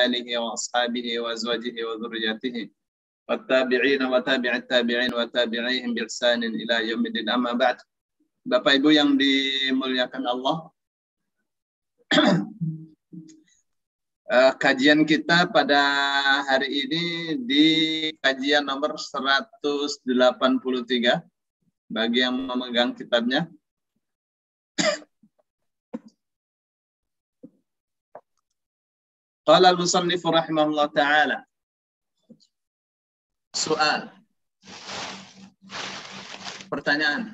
آله وأصحابه وأزواجه وذريته والتابعين وتابع التابعين وتابعيهم بإحسان إلى يوم الدين. أما بعد. Bapak Ibu yang dimuliakan Allah, kajian kita pada hari ini di kajian nomor 183 bagi yang memegang kitabnya. Qala al-musannif rahimahullah ta'ala. Soal. Pertanyaan.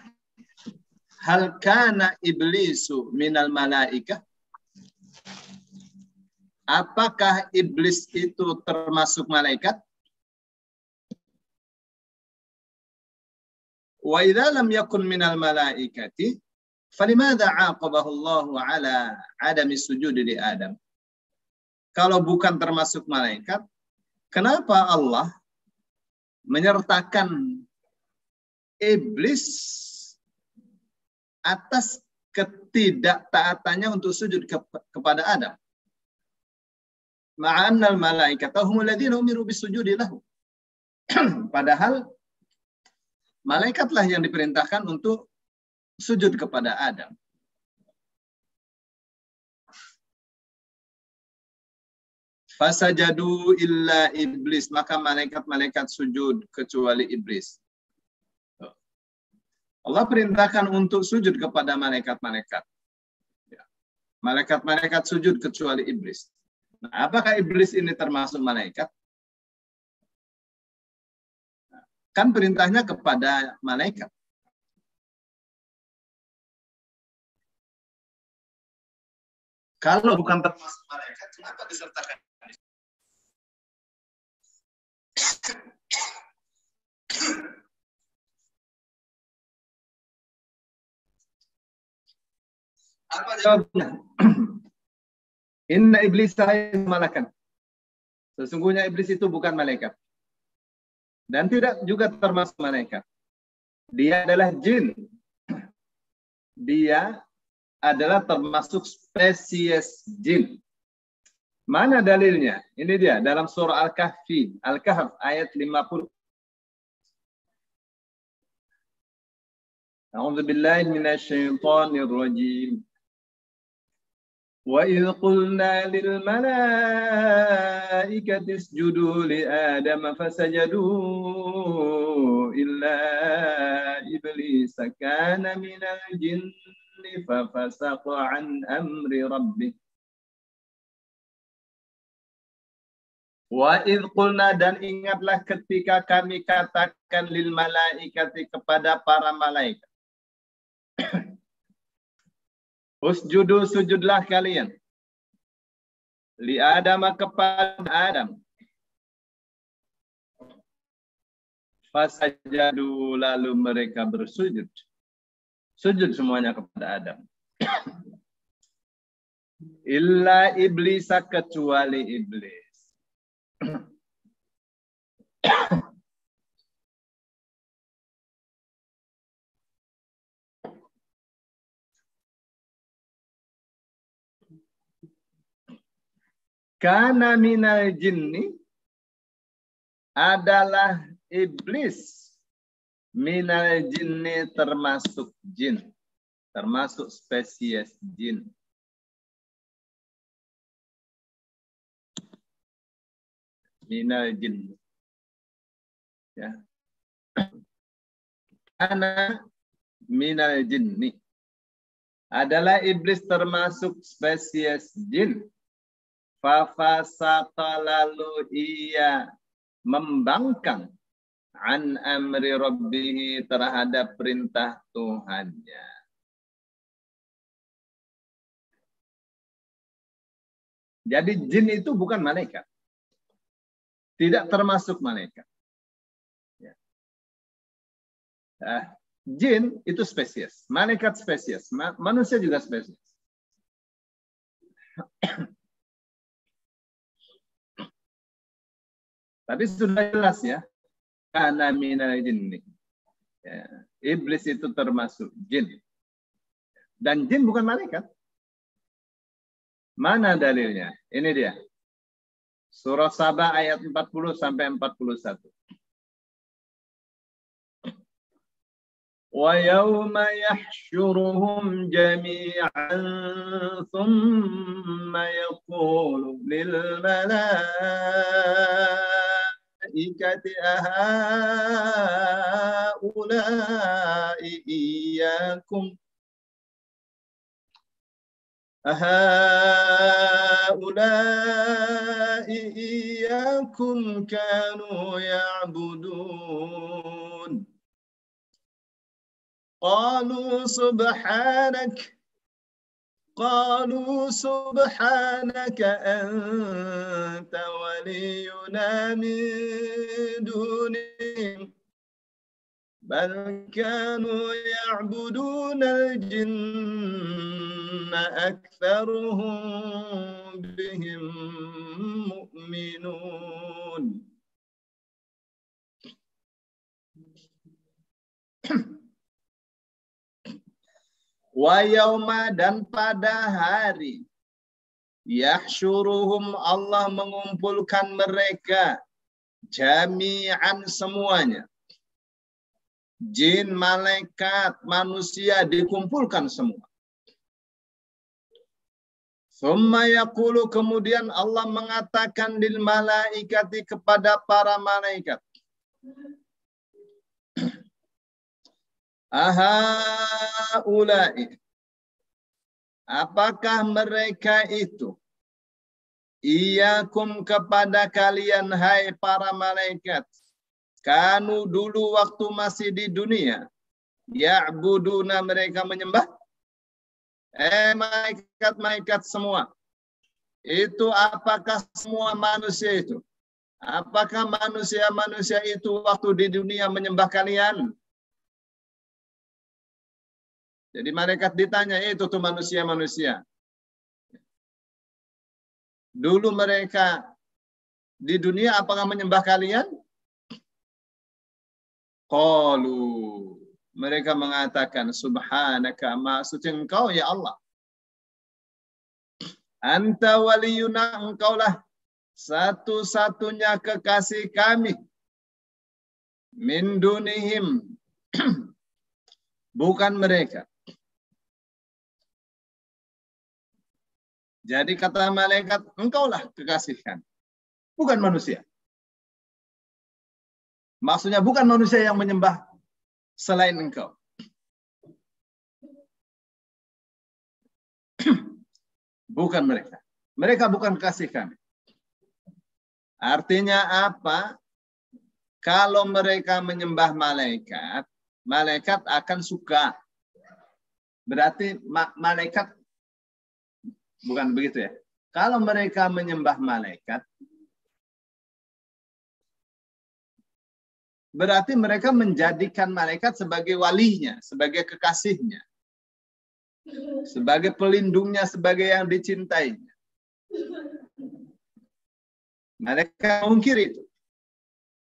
Hal kana iblisu minal malaikah? Apakah iblis itu termasuk malaikat? Wa idza lam yakun minal malaikati falimadza 'aqabahu Allah 'ala 'adami sujudi li Adam? Kalau bukan termasuk malaikat, kenapa Allah menyertakan iblis atas ketidaktaatannya untuk sujud kepada Adam? Ma'annal malaikata humul ladzina umiru bisujudi lahu. Padahal malaikatlah yang diperintahkan untuk sujud kepada Adam. Fasajadu illa iblis, maka malaikat-malaikat sujud kecuali iblis. Allah perintahkan untuk sujud kepada malaikat-malaikat. Malaikat-malaikat sujud kecuali iblis. Nah, apakah iblis ini termasuk malaikat? Kan perintahnya kepada malaikat. Kalau bukan termasuk malaikat, kenapa disertakan? Apa jawabnya? Inna iblis malakan. Sesungguhnya iblis itu bukan malaikat. Dan tidak juga termasuk malaikat. Dia adalah jin. Dia adalah termasuk spesies jin. Mana dalilnya? Ini dia dalam surah Al-Kahfi, Al-Kahf ayat 50. A'udzu billahi minasyaitonir rajim. وَإِذْ قُلْنَا لِلْمَلَائِكَةِ اسْجُدُوا لِآدَمَ فَسَجَدُوا إِلَّا إِبْلِيسَ كَانَ مِنَ الْجِنِّ فَفَسَقَ عَنْ أَمْرِ رَبِّهِ. وَإِذْ قُلْنَا, dan ingatlah ketika kami katakan lil malaikati, kepada para malaikat. Usjudu, sujudlah kalian. Li Adam, kepada Adam. Fasajadu, lalu mereka bersujud. Sujud semuanya kepada Adam. Illa iblis, kecuali iblis. Kana minal jinni, adalah iblis. Minal jinni, termasuk jin. Termasuk spesies jin. Minal jinni. Ya. Kana minal jinni, adalah iblis termasuk spesies jin. Fafasata, lalu ia membangkang an amri rabbih, terhadap perintah Tuhannya. Jadi jin itu bukan malaikat. Tidak termasuk malaikat. Ya. Jin itu spesies. Malaikat spesies. Manusia juga spesies. Tapi sudah jelas ya, kana minal jinni. Ya, iblis itu termasuk jin. Dan jin bukan malaikat. Mana dalilnya? Ini dia. Surah Saba ayat 40 sampai 41. وَيَوْمَ يَحْشُرُهُمْ جَمِيعًا ثُمَّ يَقُولُ لِلْمَلَائِكَةِ أَهَؤُلَاءِ إِيَّاكُمْ كَانُوا يَعْبُدُونَ قالوا سبحانك أنت ولينا من دونهم بل كانوا يعبدون الجن أكثرهم بهم مؤمنون. Wa yauma, dan pada hari, yahsyuruhum, Allah mengumpulkan mereka, jami'an, semuanya. Jin, malaikat, manusia dikumpulkan semua. Tsumma yaqulu, kemudian Allah mengatakan lil malaikati, kepada para malaikat, Ahaulai, apakah mereka itu, iyakum, kepada kalian, hai para malaikat, kanu, dulu waktu masih di dunia, ya'buduna, mereka menyembah, malaikat-malaikat semua, itu apakah semua manusia itu? Apakah manusia-manusia itu waktu di dunia menyembah kalian? Jadi malaikat ditanya, itu tuh manusia-manusia. Dulu mereka di dunia apakah menyembah kalian? Qalu, mereka mengatakan, subhanaka, maha suci engkau ya Allah. Anta waliyuna, engkaulah satu-satunya kekasih kami. Min dunihim, bukan mereka. Jadi kata malaikat, engkaulah kekasih kami, bukan manusia. Maksudnya bukan manusia yang menyembah selain engkau. Bukan mereka. Mereka bukan kekasih kami. Artinya apa? Kalau mereka menyembah malaikat, malaikat akan suka. Berarti malaikat, bukan begitu ya. Kalau mereka menyembah malaikat, berarti mereka menjadikan malaikat sebagai walinya, sebagai kekasihnya, sebagai pelindungnya, sebagai yang dicintainya. Mereka mungkir itu.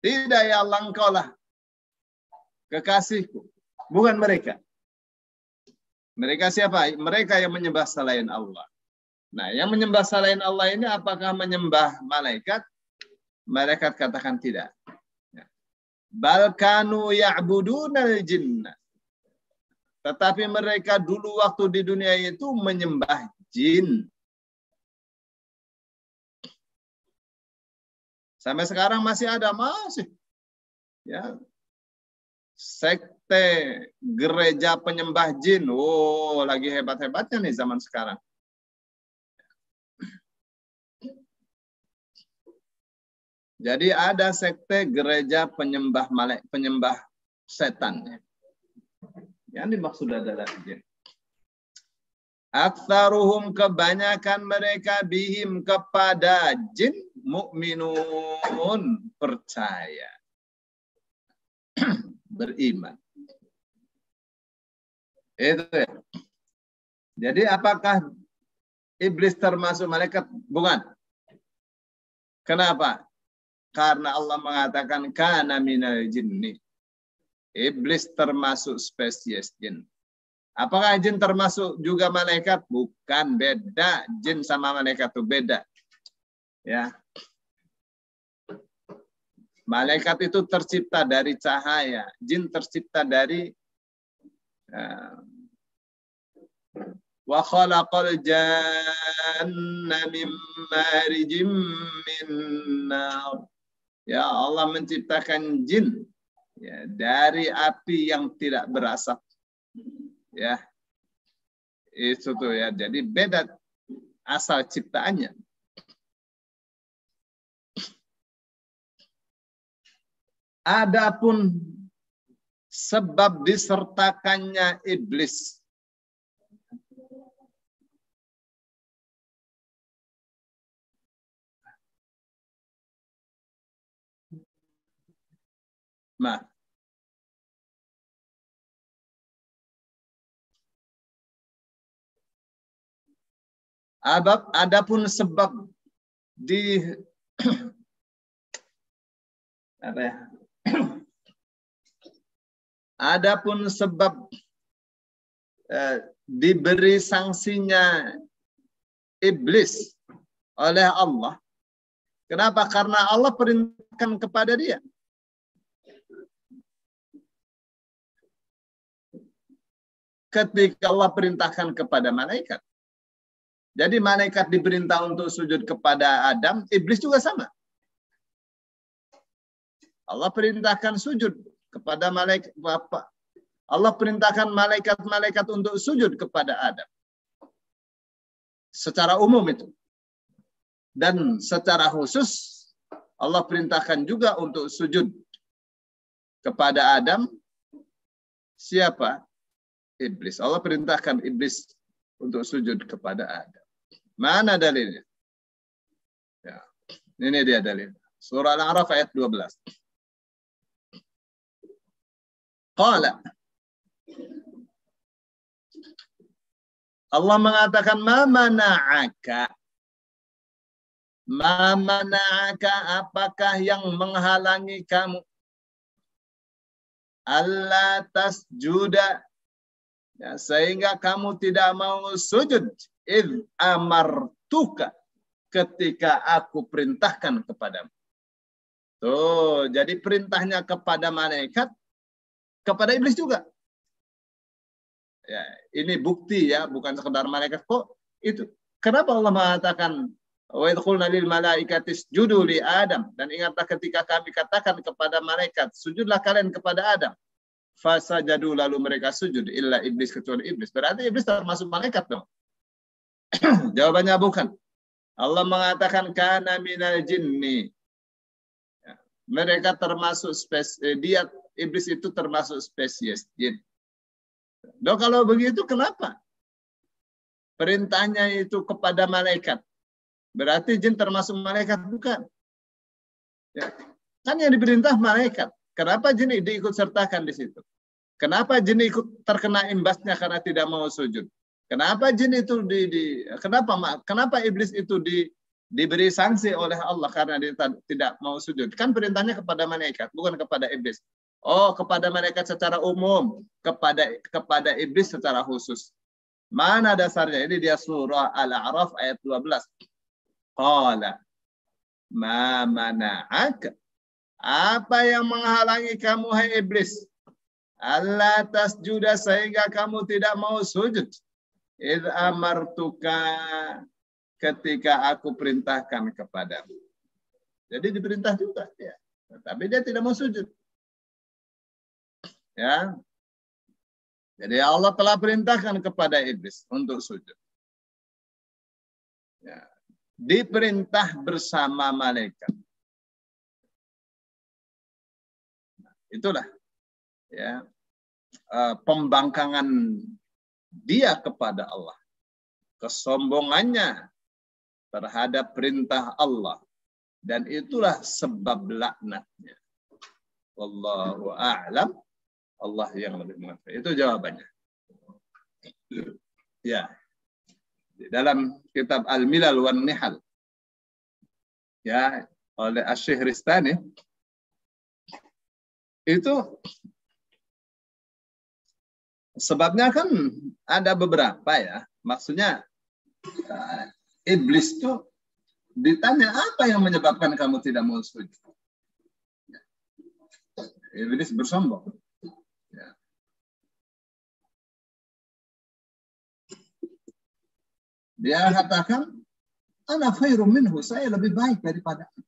Tidak ya Allah, engkaulah kekasihku, bukan mereka. Mereka siapa? Mereka yang menyembah selain Allah. Nah, yang menyembah selain Allah ini apakah menyembah malaikat? Malaikat katakan tidak. Bal kanu ya'budunal jinna. Tetapi mereka dulu waktu di dunia itu menyembah jin. Sampai sekarang masih ada, masih. Ya. Sekte gereja penyembah jin. Oh, lagi hebat-hebatnya nih zaman sekarang. Jadi ada sekte gereja penyembah setan. Yang dimaksud adalah jin. Aktsaruhum, kebanyakan mereka, bihim, kepada jin, mukminun, percaya. Beriman. Itu ya. Jadi apakah iblis termasuk malaikat? Bukan. Kenapa? Karena Allah mengatakan kana minal jinni. Iblis termasuk spesies jin. Apakah jin termasuk juga malaikat? Bukan, beda. Jin sama malaikat itu beda. Ya. Malaikat itu tercipta dari cahaya, jin tercipta dari wa khalaqal janna min marijim min nar. Ya, Allah menciptakan jin ya, dari api yang tidak berasap. Ya. Itu tuh ya. Jadi beda asal ciptaannya. Adapun sebab disertakannya iblis. Nah, adapun sebab di apa ya? Adapun sebab diberi sanksinya iblis oleh Allah. Kenapa? Karena Allah perintahkan kepada dia. Ketika Allah perintahkan kepada malaikat. Jadi malaikat diperintah untuk sujud kepada Adam, iblis juga sama. Allah perintahkan sujud kepada malaikat Bapak. Allah perintahkan malaikat-malaikat untuk sujud kepada Adam. Secara umum itu. Dan secara khusus Allah perintahkan juga untuk sujud kepada Adam. Siapa? Iblis. Allah perintahkan iblis untuk sujud kepada Adam. Mana dalilnya? Ya. Ini dia dalil. Surah Al-A'raf ayat 12. Qala. Allah mengatakan ma mana'aka. Ma mana'aka, apakah yang menghalangi kamu? Allah tasjuda. Ya, sehingga kamu tidak mau sujud id amartuka, ketika aku perintahkan kepadamu. Tuh, jadi perintahnya kepada malaikat, kepada iblis juga. Ya, ini bukti ya, bukan sekedar malaikat kok. Itu kenapa Allah mengatakan wa idh qulna lil malaikati isjudu li Adam, dan ingatlah ketika kami katakan kepada malaikat, sujudlah kalian kepada Adam. Fasajadu, lalu mereka sujud, illa iblis, kecuali iblis. Berarti iblis termasuk malaikat dong. Jawabannya bukan. Allah mengatakan kana minal jinni. Ya, mereka termasuk dia, iblis itu termasuk spesies jin. Loh, kalau begitu kenapa perintahnya itu kepada malaikat? Berarti jin termasuk malaikat, bukan? Ya. Kan yang diperintah malaikat. Kenapa jin diikut sertakan di situ? Kenapa jin ikut terkena imbasnya karena tidak mau sujud? Kenapa jin itu kenapa iblis itu diberi sanksi oleh Allah karena dia tidak mau sujud? Kan perintahnya kepada malaikat, bukan kepada iblis. Oh, kepada malaikat secara umum, kepada iblis secara khusus. Mana dasarnya? Ini dia surah Al-A'raf ayat 12. Qala ma mana'aka. Apa yang menghalangi kamu, hai iblis? Allah tasjuda, sehingga kamu tidak mau sujud. Idh amartuka, ketika aku perintahkan kepadamu. Jadi diperintah juga ya. Tapi dia tidak mau sujud. Ya. Jadi Allah telah perintahkan kepada iblis untuk sujud. Ya. Diperintah bersama malaikat. Itulah ya, pembangkangan dia kepada Allah, kesombongannya terhadap perintah Allah, dan itulah sebab laknatnya. Wallahu a'lam. Allah yang lebih mengetahui. Itu jawabannya. Ya, di dalam kitab Al-Milal wan Nihal ya oleh Asy-Syihristani itu sebabnya kan ada beberapa ya. Maksudnya iblis itu ditanya apa yang menyebabkan kamu tidak mau sujud. Iblis bersombong. Ya. Dia katakan, ana khairum minhu, saya lebih baik daripada Adam.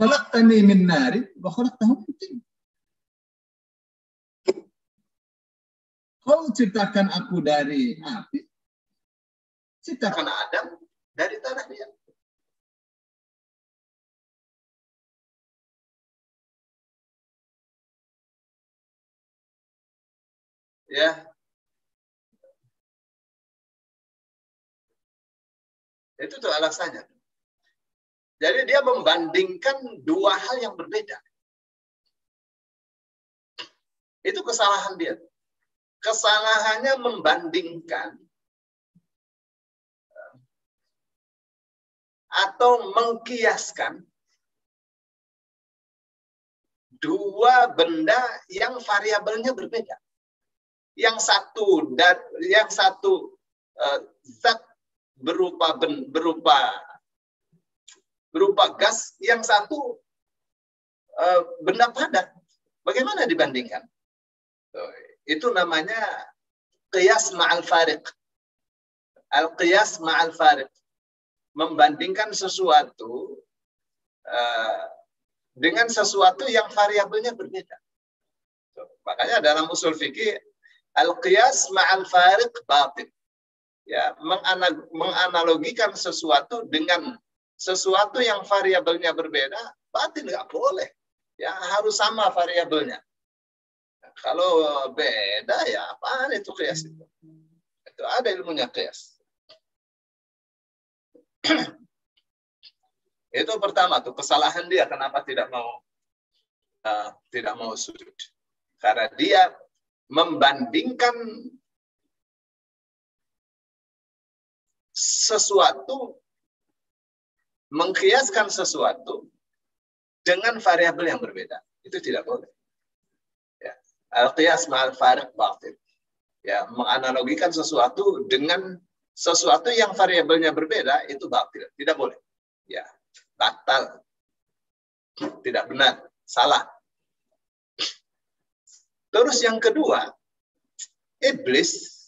Khalaqtani min nari wa khalaqtahu min tin. Kau ciptakan aku dari api, ciptakan Adam dari tanah liat. Ya. Itu tuh alasannya. Jadi dia membandingkan dua hal yang berbeda. Itu kesalahan dia. Kesalahannya membandingkan atau mengkiaskan dua benda yang variabelnya berbeda. Yang satu zat berupa gas, yang satu benda padat. Bagaimana dibandingkan? Itu namanya qiyas ma'al fariq. Al-qiyas ma'al fariq. Membandingkan sesuatu dengan sesuatu yang variabelnya berbeda. Makanya dalam usul fikih, al-qiyas ma'al fariq batil. Ya, menganalogikan sesuatu dengan sesuatu yang variabelnya berbeda, batil, nggak boleh. Ya, harus sama variabelnya. Kalau beda, ya apaan itu qiyas itu? Itu ada ilmunya qiyas. Itu pertama tuh kesalahan dia, kenapa tidak mau sujud. Karena dia membandingkan sesuatu, mengkiaskan sesuatu dengan variabel yang berbeda. Itu tidak boleh. Ya. Al-qiyas ma'al fariq batil. Ya, menganalogikan sesuatu dengan sesuatu yang variabelnya berbeda, itu batil. Tidak boleh. Ya, batal. Tidak benar. Salah. Terus yang kedua, iblis,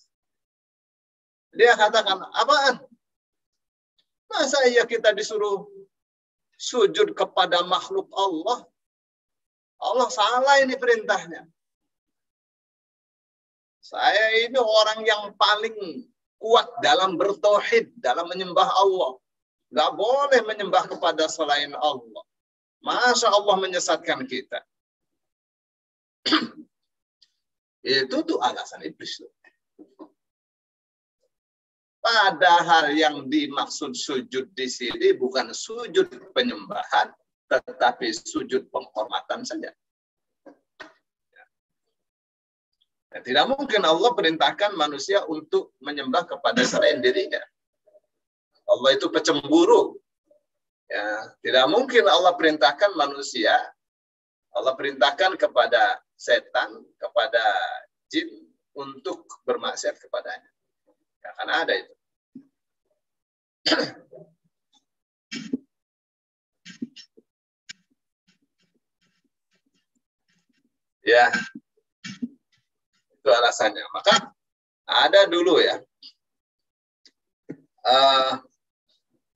dia katakan, apaan? Masa iya kita disuruh sujud kepada makhluk Allah? Allah salah ini perintahnya. Saya ini orang yang paling kuat dalam bertauhid, dalam menyembah Allah. Nggak boleh menyembah kepada selain Allah. Masa Allah menyesatkan kita? Itu tuh alasan iblis. Padahal yang dimaksud sujud di sini bukan sujud penyembahan, tetapi sujud penghormatan saja. Ya, tidak mungkin Allah perintahkan manusia untuk menyembah kepada selain dirinya. Allah itu pecemburu. Ya, tidak mungkin Allah perintahkan manusia, Allah perintahkan kepada setan, kepada jin untuk bermaksiat kepadanya. Ya, karena ada itu. Ya, itu alasannya. Maka ada dulu ya,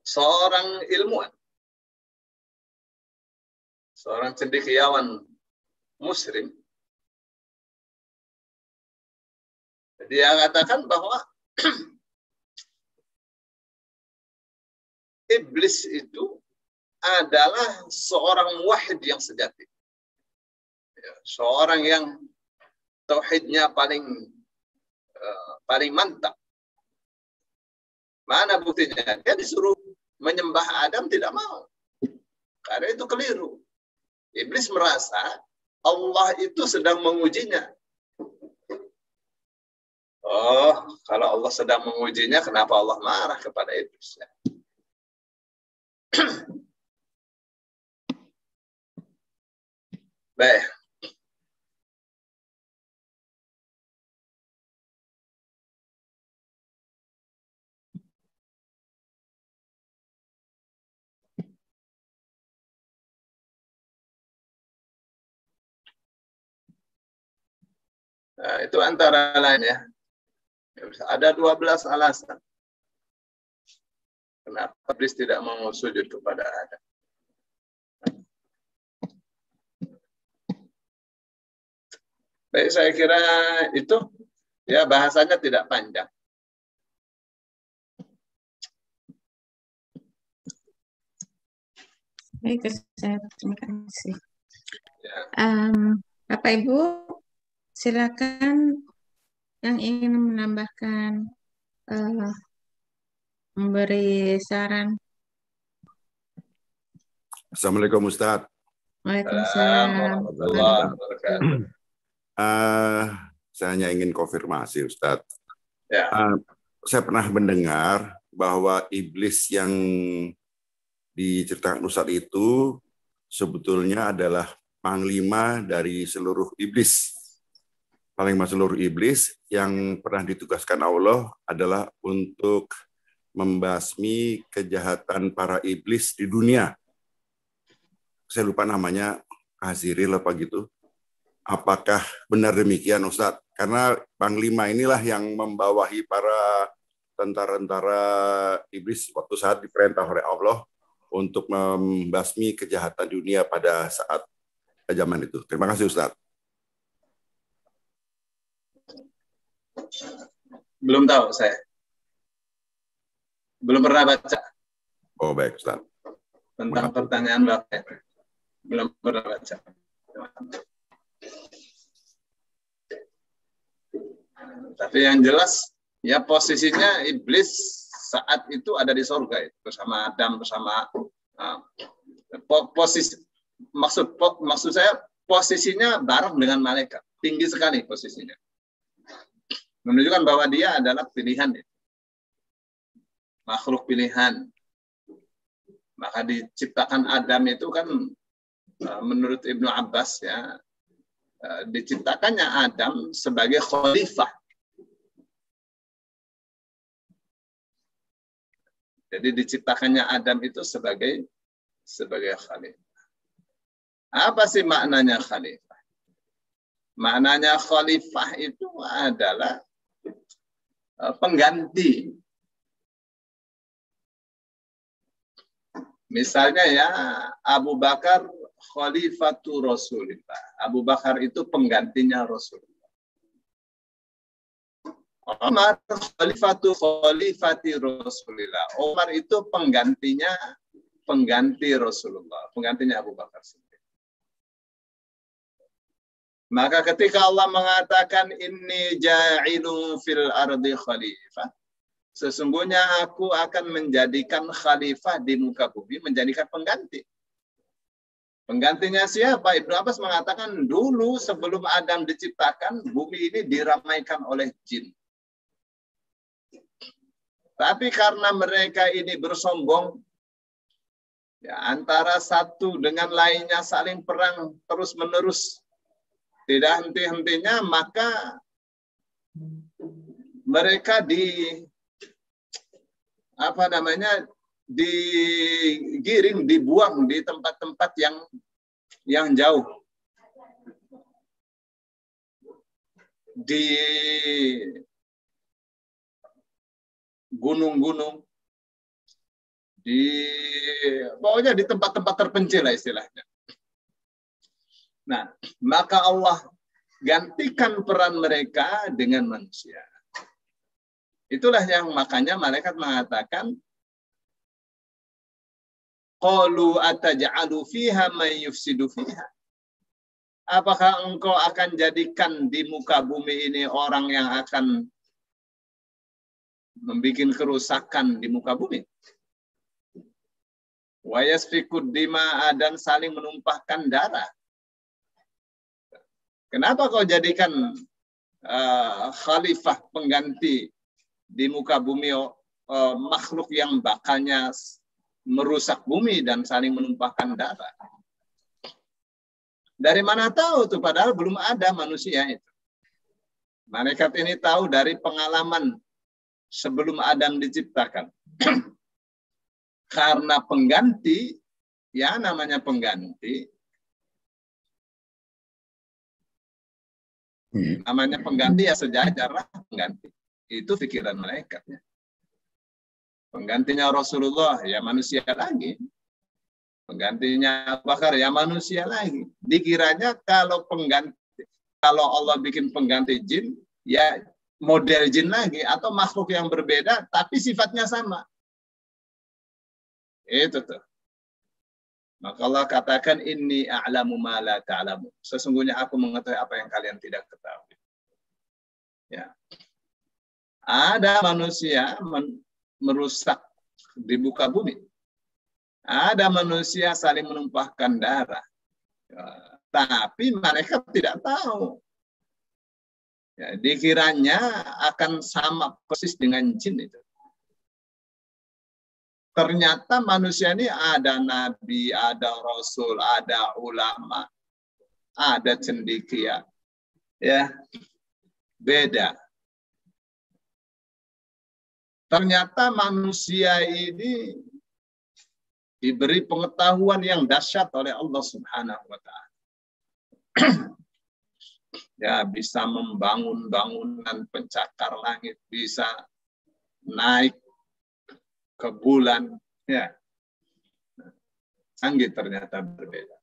seorang ilmuwan, seorang cendekiawan Muslim, dia katakan bahwa iblis itu adalah seorang muwahhid yang sejati. Ya, seorang yang tauhidnya paling mantap. Mana buktinya? Dia disuruh menyembah Adam, tidak mau. Karena itu keliru. Iblis merasa Allah itu sedang mengujinya. Oh, kalau Allah sedang mengujinya, kenapa Allah marah kepada iblis? Baik. Nah, itu antara lain ya. Ada 12 alasan kenapa iblis tidak mau sujud kepada Adam. Baik, saya kira itu ya, bahasanya tidak panjang. Baik, Ustaz. Terima kasih. Ya. Bapak Ibu, silakan yang ingin menambahkan, memberi saran. Assalamualaikum Ustaz. Waalaikumsalam. Warahmatullahi wabarakatuh. Saya hanya ingin konfirmasi Ustaz. Ya. Saya pernah mendengar bahwa iblis yang diceritakan Ustaz itu sebetulnya adalah panglima dari seluruh iblis. Panglima seluruh iblis yang pernah ditugaskan Allah adalah untuk membasmi kejahatan para iblis di dunia. Saya lupa namanya, Aziril apa gitu. Apakah benar demikian Ustadz? Karena panglima inilah yang membawahi para tentara-tentara iblis waktu saat diperintah oleh Allah untuk membasmi kejahatan dunia pada saat zaman itu. Terima kasih Ustadz. Belum tahu saya. Belum pernah baca. Oh baik Ustadz. Tentang pertanyaan Bapak. Belum pernah baca. Tapi yang jelas, ya posisinya iblis saat itu ada di surga itu, bersama Adam, bersama posisi, maksud saya posisinya bareng dengan malaikat, tinggi sekali posisinya, menunjukkan bahwa dia adalah pilihan, makhluk pilihan. Maka diciptakan Adam itu kan menurut Ibnu Abbas ya, diciptakannya Adam sebagai khalifah. Jadi diciptakannya Adam itu sebagai khalifah. Apa sih maknanya khalifah? Maknanya khalifah itu adalah pengganti. Misalnya ya, Abu Bakar khalifatu Rasulullah. Abu Bakar itu penggantinya Rasulullah. Umar khalifati Rasulullah. Umar itu pengganti Rasulullah, penggantinya Abu Bakar sendiri. Maka ketika Allah mengatakan inni ja'ilun fil ardi khalifah, sesungguhnya aku akan menjadikan khalifah di muka bumi, menjadikan pengganti. Penggantinya siapa? Ibnu Abbas mengatakan dulu sebelum Adam diciptakan, bumi ini diramaikan oleh jin. Tapi karena mereka ini bersombong, ya, antara satu dengan lainnya saling perang terus-menerus, tidak henti-hentinya, maka mereka digiring, dibuang di tempat-tempat yang jauh, di gunung-gunung, pokoknya di tempat-tempat terpencil lah istilahnya. Nah, maka Allah gantikan peran mereka dengan manusia. Itulah yang makanya malaikat mengatakan, qalu ataj'alu fiha may yufsidu fiha. Apakah engkau akan jadikan di muka bumi ini orang yang akan membuat kerusakan di muka bumi? Wa yasfikud dima'a, dan saling menumpahkan darah. Kenapa kau jadikan khalifah pengganti di muka bumi makhluk yang bakalnya merusak bumi dan saling menumpahkan darah? Dari mana tahu tuh, padahal belum ada manusia itu. Malaikat ini tahu dari pengalaman sebelum Adam diciptakan. Karena pengganti, ya namanya pengganti, Namanya pengganti ya sejajar lah pengganti. Itu pikiran malaikat. Ya. Penggantinya Rasulullah ya manusia lagi. Penggantinya Abu Bakar ya manusia lagi. Dikiranya kalau Allah bikin pengganti jin, ya model jin lagi atau makhluk yang berbeda tapi sifatnya sama. Itu tuh. Maka Allah katakan inni a'lamu ma la ta'lamu. Sesungguhnya aku mengetahui apa yang kalian tidak ketahui. Ya. Ada manusia merusak di muka bumi. Ada manusia saling menumpahkan darah. Ya. Tapi mereka tidak tahu. Ya, dikiranya akan sama persis dengan jin itu. Ternyata manusia ini ada nabi, ada rasul, ada ulama, ada cendekia. Ya, beda. Ternyata manusia ini diberi pengetahuan yang dahsyat oleh Allah Subhanahu wa Ta'ala. Ya, bisa membangun bangunan pencakar langit, bisa naik ke bulan, ya. Canggih ternyata berbeda.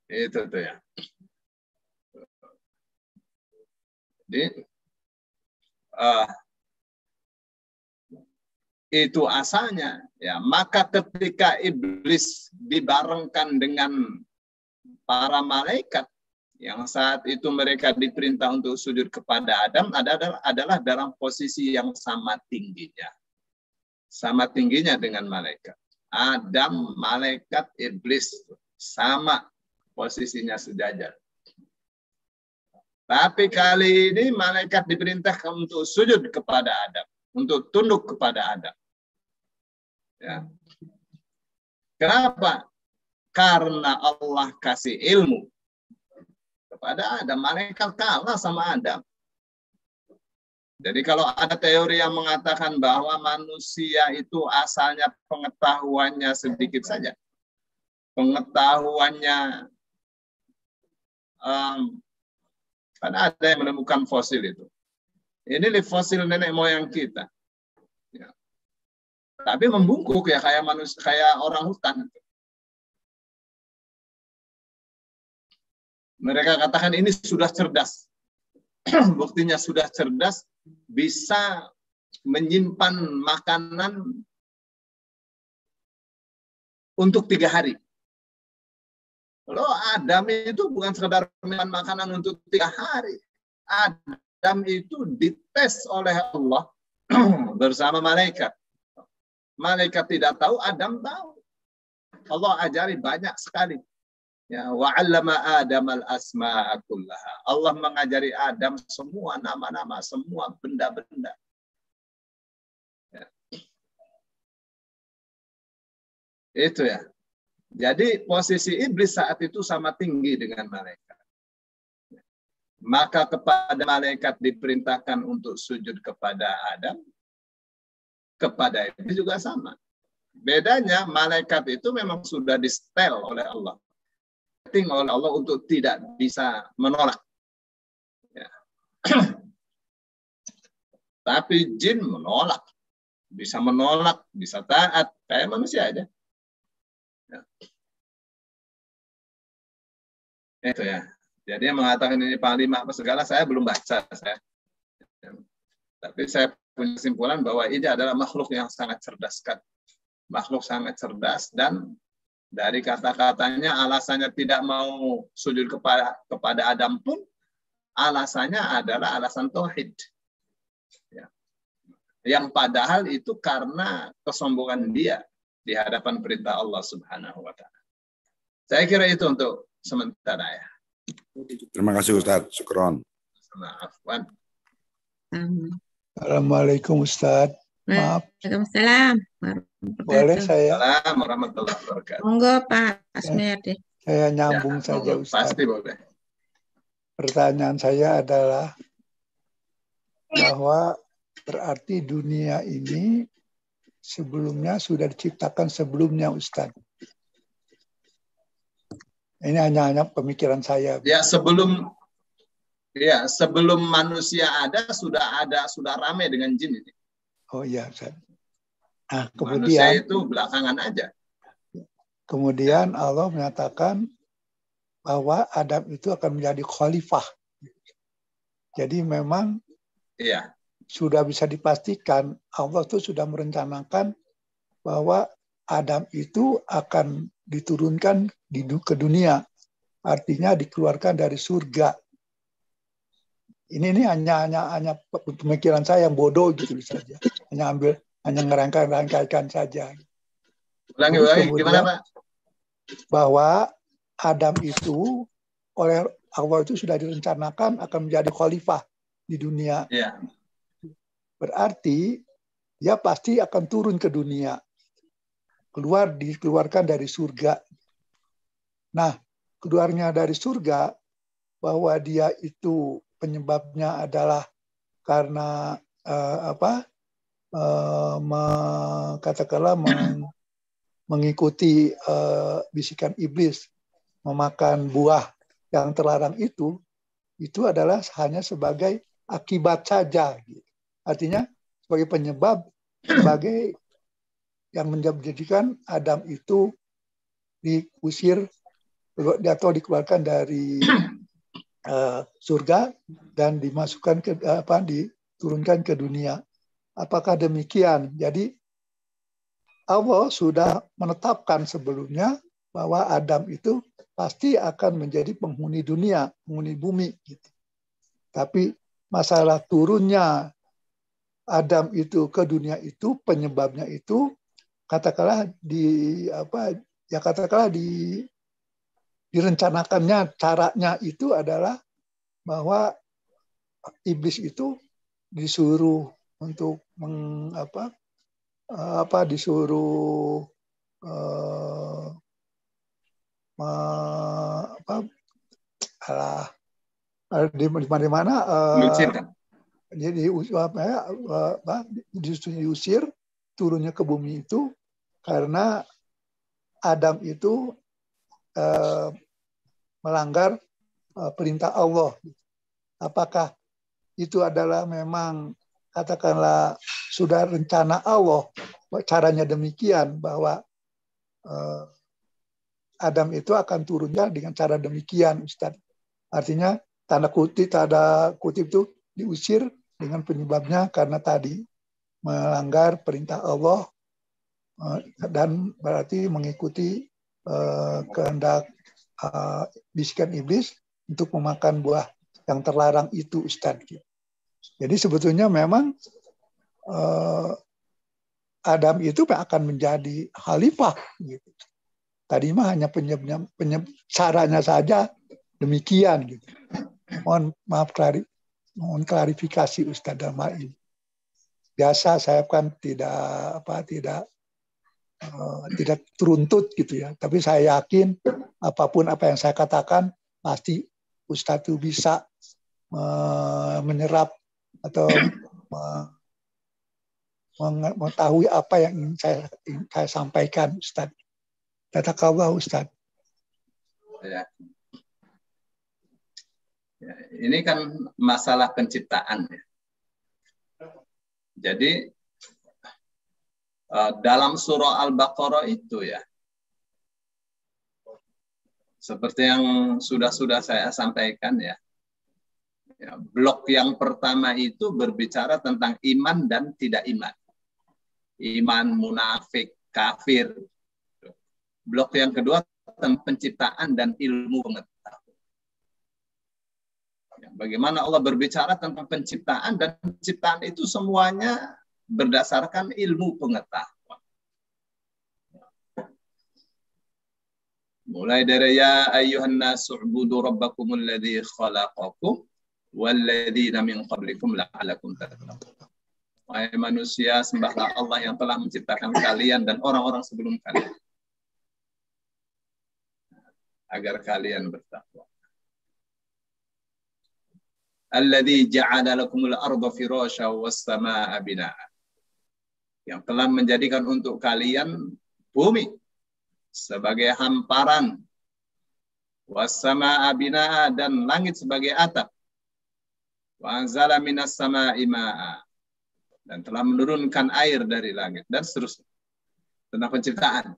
Itu tuh ya. Jadi, itu asalnya, ya. Maka ketika iblis dibarengkan dengan para malaikat, yang saat itu mereka diperintah untuk sujud kepada Adam adalah dalam posisi yang sama tingginya. Sama tingginya dengan malaikat. Adam, malaikat, iblis sama posisinya sejajar. Tapi kali ini malaikat diperintahkan untuk sujud kepada Adam, untuk tunduk kepada Adam. Ya. Kenapa? Karena Allah kasih ilmu kepada Adam. Malaikat kalah sama Adam. Jadi kalau ada teori yang mengatakan bahwa manusia itu asalnya pengetahuannya sedikit saja. Pengetahuannya, karena ada yang menemukan fosil itu. Ini fosil nenek moyang kita. Ya. Tapi membungkuk ya kayak manusia, kayak orang hutan. Mereka katakan ini sudah cerdas. Buktinya sudah cerdas, bisa menyimpan makanan untuk 3 hari. Loh, Adam itu bukan sekedar menyimpan makanan untuk 3 hari. Adam itu dites oleh Allah bersama malaikat. Malaikat tidak tahu, Adam tahu. Allah ajari banyak sekali. Ya, wa 'allama Adam al-asma'a kullaha. Allah mengajari Adam semua nama-nama, semua benda-benda. Ya. Itu ya. Jadi posisi iblis saat itu sama tinggi dengan malaikat. Maka kepada malaikat diperintahkan untuk sujud kepada Adam, kepada iblis juga sama. Bedanya malaikat itu memang sudah di-setel oleh Allah. Oleh Allah untuk tidak bisa menolak. Ya. Tapi jin menolak. Bisa menolak, bisa taat. Kayak manusia aja. Ya. Itu ya. Jadi yang mengatakan ini panglima apa segala, saya belum baca. Tapi saya punya kesimpulan bahwa ini adalah makhluk yang sangat cerdas. Makhluk sangat cerdas dan dari kata-katanya alasannya tidak mau sujud kepada Adam pun alasannya adalah alasan tauhid. Ya. Yang padahal itu karena kesombongan dia di hadapan perintah Allah Subhanahu wa Ta'ala. Saya kira itu untuk sementara ya. Terima kasih Ustaz. Syukron. Maafkan. Assalamualaikum Ustaz. Maaf. Waalaikumsalam. Boleh saya? Assalamualaikum warahmatullahi wabarakatuh. Monggo Pak Asmiadi. Saya nyambung Ya, saja Ustaz. pasti boleh. Pertanyaan saya adalah bahwa berarti dunia ini sebelumnya sudah diciptakan sebelumnya Ustaz. Ini hanya pemikiran saya. Ya, sebelum Ya, sebelum manusia ada sudah ramai dengan jin ini. Oh iya, Ustaz. Nah, Manusia kemudian itu belakangan aja. kemudian Allah menyatakan bahwa Adam itu akan menjadi khalifah. Jadi memang Iya. sudah bisa dipastikan Allah itu sudah merencanakan bahwa Adam itu akan diturunkan ke dunia. Artinya dikeluarkan dari surga. Ini hanya pemikiran saya yang bodoh gitu saja. Hanya ngerangkai-rangkaikan saja. Ulangi, gimana Pak? Bahwa Adam itu oleh Allah itu sudah direncanakan akan menjadi khalifah di dunia. Ya. Berarti dia pasti akan turun ke dunia. Dikeluarkan dari surga. Nah, keluarnya dari surga bahwa dia itu penyebabnya adalah karena katakanlah mengikuti bisikan iblis, memakan buah yang terlarang itu adalah hanya sebagai akibat saja. Artinya sebagai penyebab, sebagai yang menjadikan Adam itu diusir atau dikeluarkan dari surga dan dimasukkan diturunkan ke dunia. Apakah demikian? Jadi Allah sudah menetapkan sebelumnya bahwa Adam itu pasti akan menjadi penghuni dunia, penghuni bumi. Gitu. Tapi masalah turunnya Adam itu ke dunia itu penyebabnya itu katakanlah direncanakannya caranya itu adalah bahwa iblis itu disuruh untuk disuruh di mana jadi diusir turunnya ke bumi itu karena Adam itu melanggar perintah Allah. Apakah itu adalah memang katakanlah sudah rencana Allah, caranya demikian bahwa Adam itu akan turunnya dengan cara demikian, Ustaz. Artinya tanda kutip itu diusir dengan penyebabnya karena tadi melanggar perintah Allah dan berarti mengikuti kehendak bisikan iblis untuk memakan buah yang terlarang itu, Ustaz. Jadi sebetulnya memang Adam itu akan menjadi khalifah. Gitu. Tadi mah hanya caranya saja demikian. Gitu. Mohon klarifikasi Ustaz dalam hal ini. Biasa saya kan tidak teruntut gitu ya. Tapi saya yakin apapun apa yang saya katakan pasti Ustaz itu bisa menyerap atau mengetahui apa yang ingin saya sampaikan, Ustaz. Katakanlah, Ustaz. Ya. Ya, ini kan masalah penciptaan. Ya. Jadi dalam surah Al-Baqarah itu ya, seperti yang sudah saya sampaikan ya, blok yang pertama itu berbicara tentang iman dan tidak iman. Iman, munafik, kafir. Blok yang kedua tentang penciptaan dan ilmu pengetahuan. Bagaimana Allah berbicara tentang penciptaan, dan penciptaan itu semuanya berdasarkan ilmu pengetahuan. Mulai dari ya ayyuhan nasu ubudu rabbakumul ladzi khalaqakum walladzina min qablikum la'allakum tattaqun. Wahai manusia, sembahlah Allah yang telah menciptakan kalian dan orang-orang sebelum kalian, agar kalian bertakwa. Alladzi ja'ala lakumul arda firasya was samaa'a binaa'a. Yang telah menjadikan untuk kalian bumi sebagai hamparan, was samaa'a binaa'a, dan langit sebagai atap. Wa anzala minas sama'i ma'a. Dan telah menurunkan air dari langit dan seterusnya. Tentang penciptaan.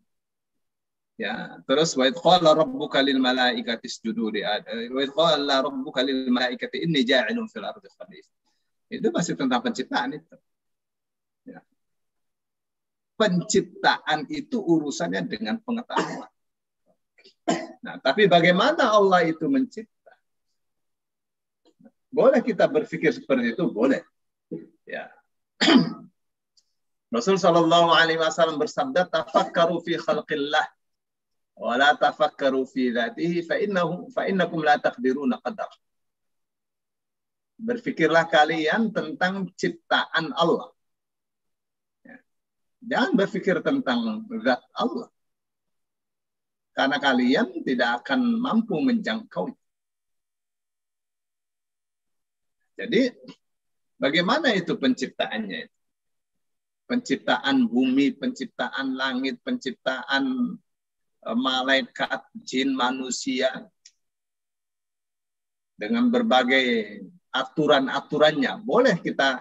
Ya, terus wa idh qala rabbuka lil malaikati isjudu li Adam. Wa idh qala rabbuka lil malaikati inni ja'ilun fil ardi khalifah. Itu masih tentang penciptaan itu. Ya. Penciptaan itu urusannya dengan pengetahuan. Nah, tapi bagaimana Allah itu mencipta? Boleh kita berpikir seperti itu, boleh. Ya. Rasul sallallahu alaihi wasallam bersabda, "Tafakkaru fi khalqillah wa la tafakkaru fi dzatihi fa innakum la taqdiruna qadar." Berpikirlah kalian tentang ciptaan Allah. Ya. Jangan berpikir tentang zat Allah. Karena kalian tidak akan mampu menjangkau. Jadi, bagaimana itu penciptaannya? Penciptaan bumi, penciptaan langit, penciptaan malaikat, jin, manusia. Dengan berbagai aturan-aturannya. Boleh kita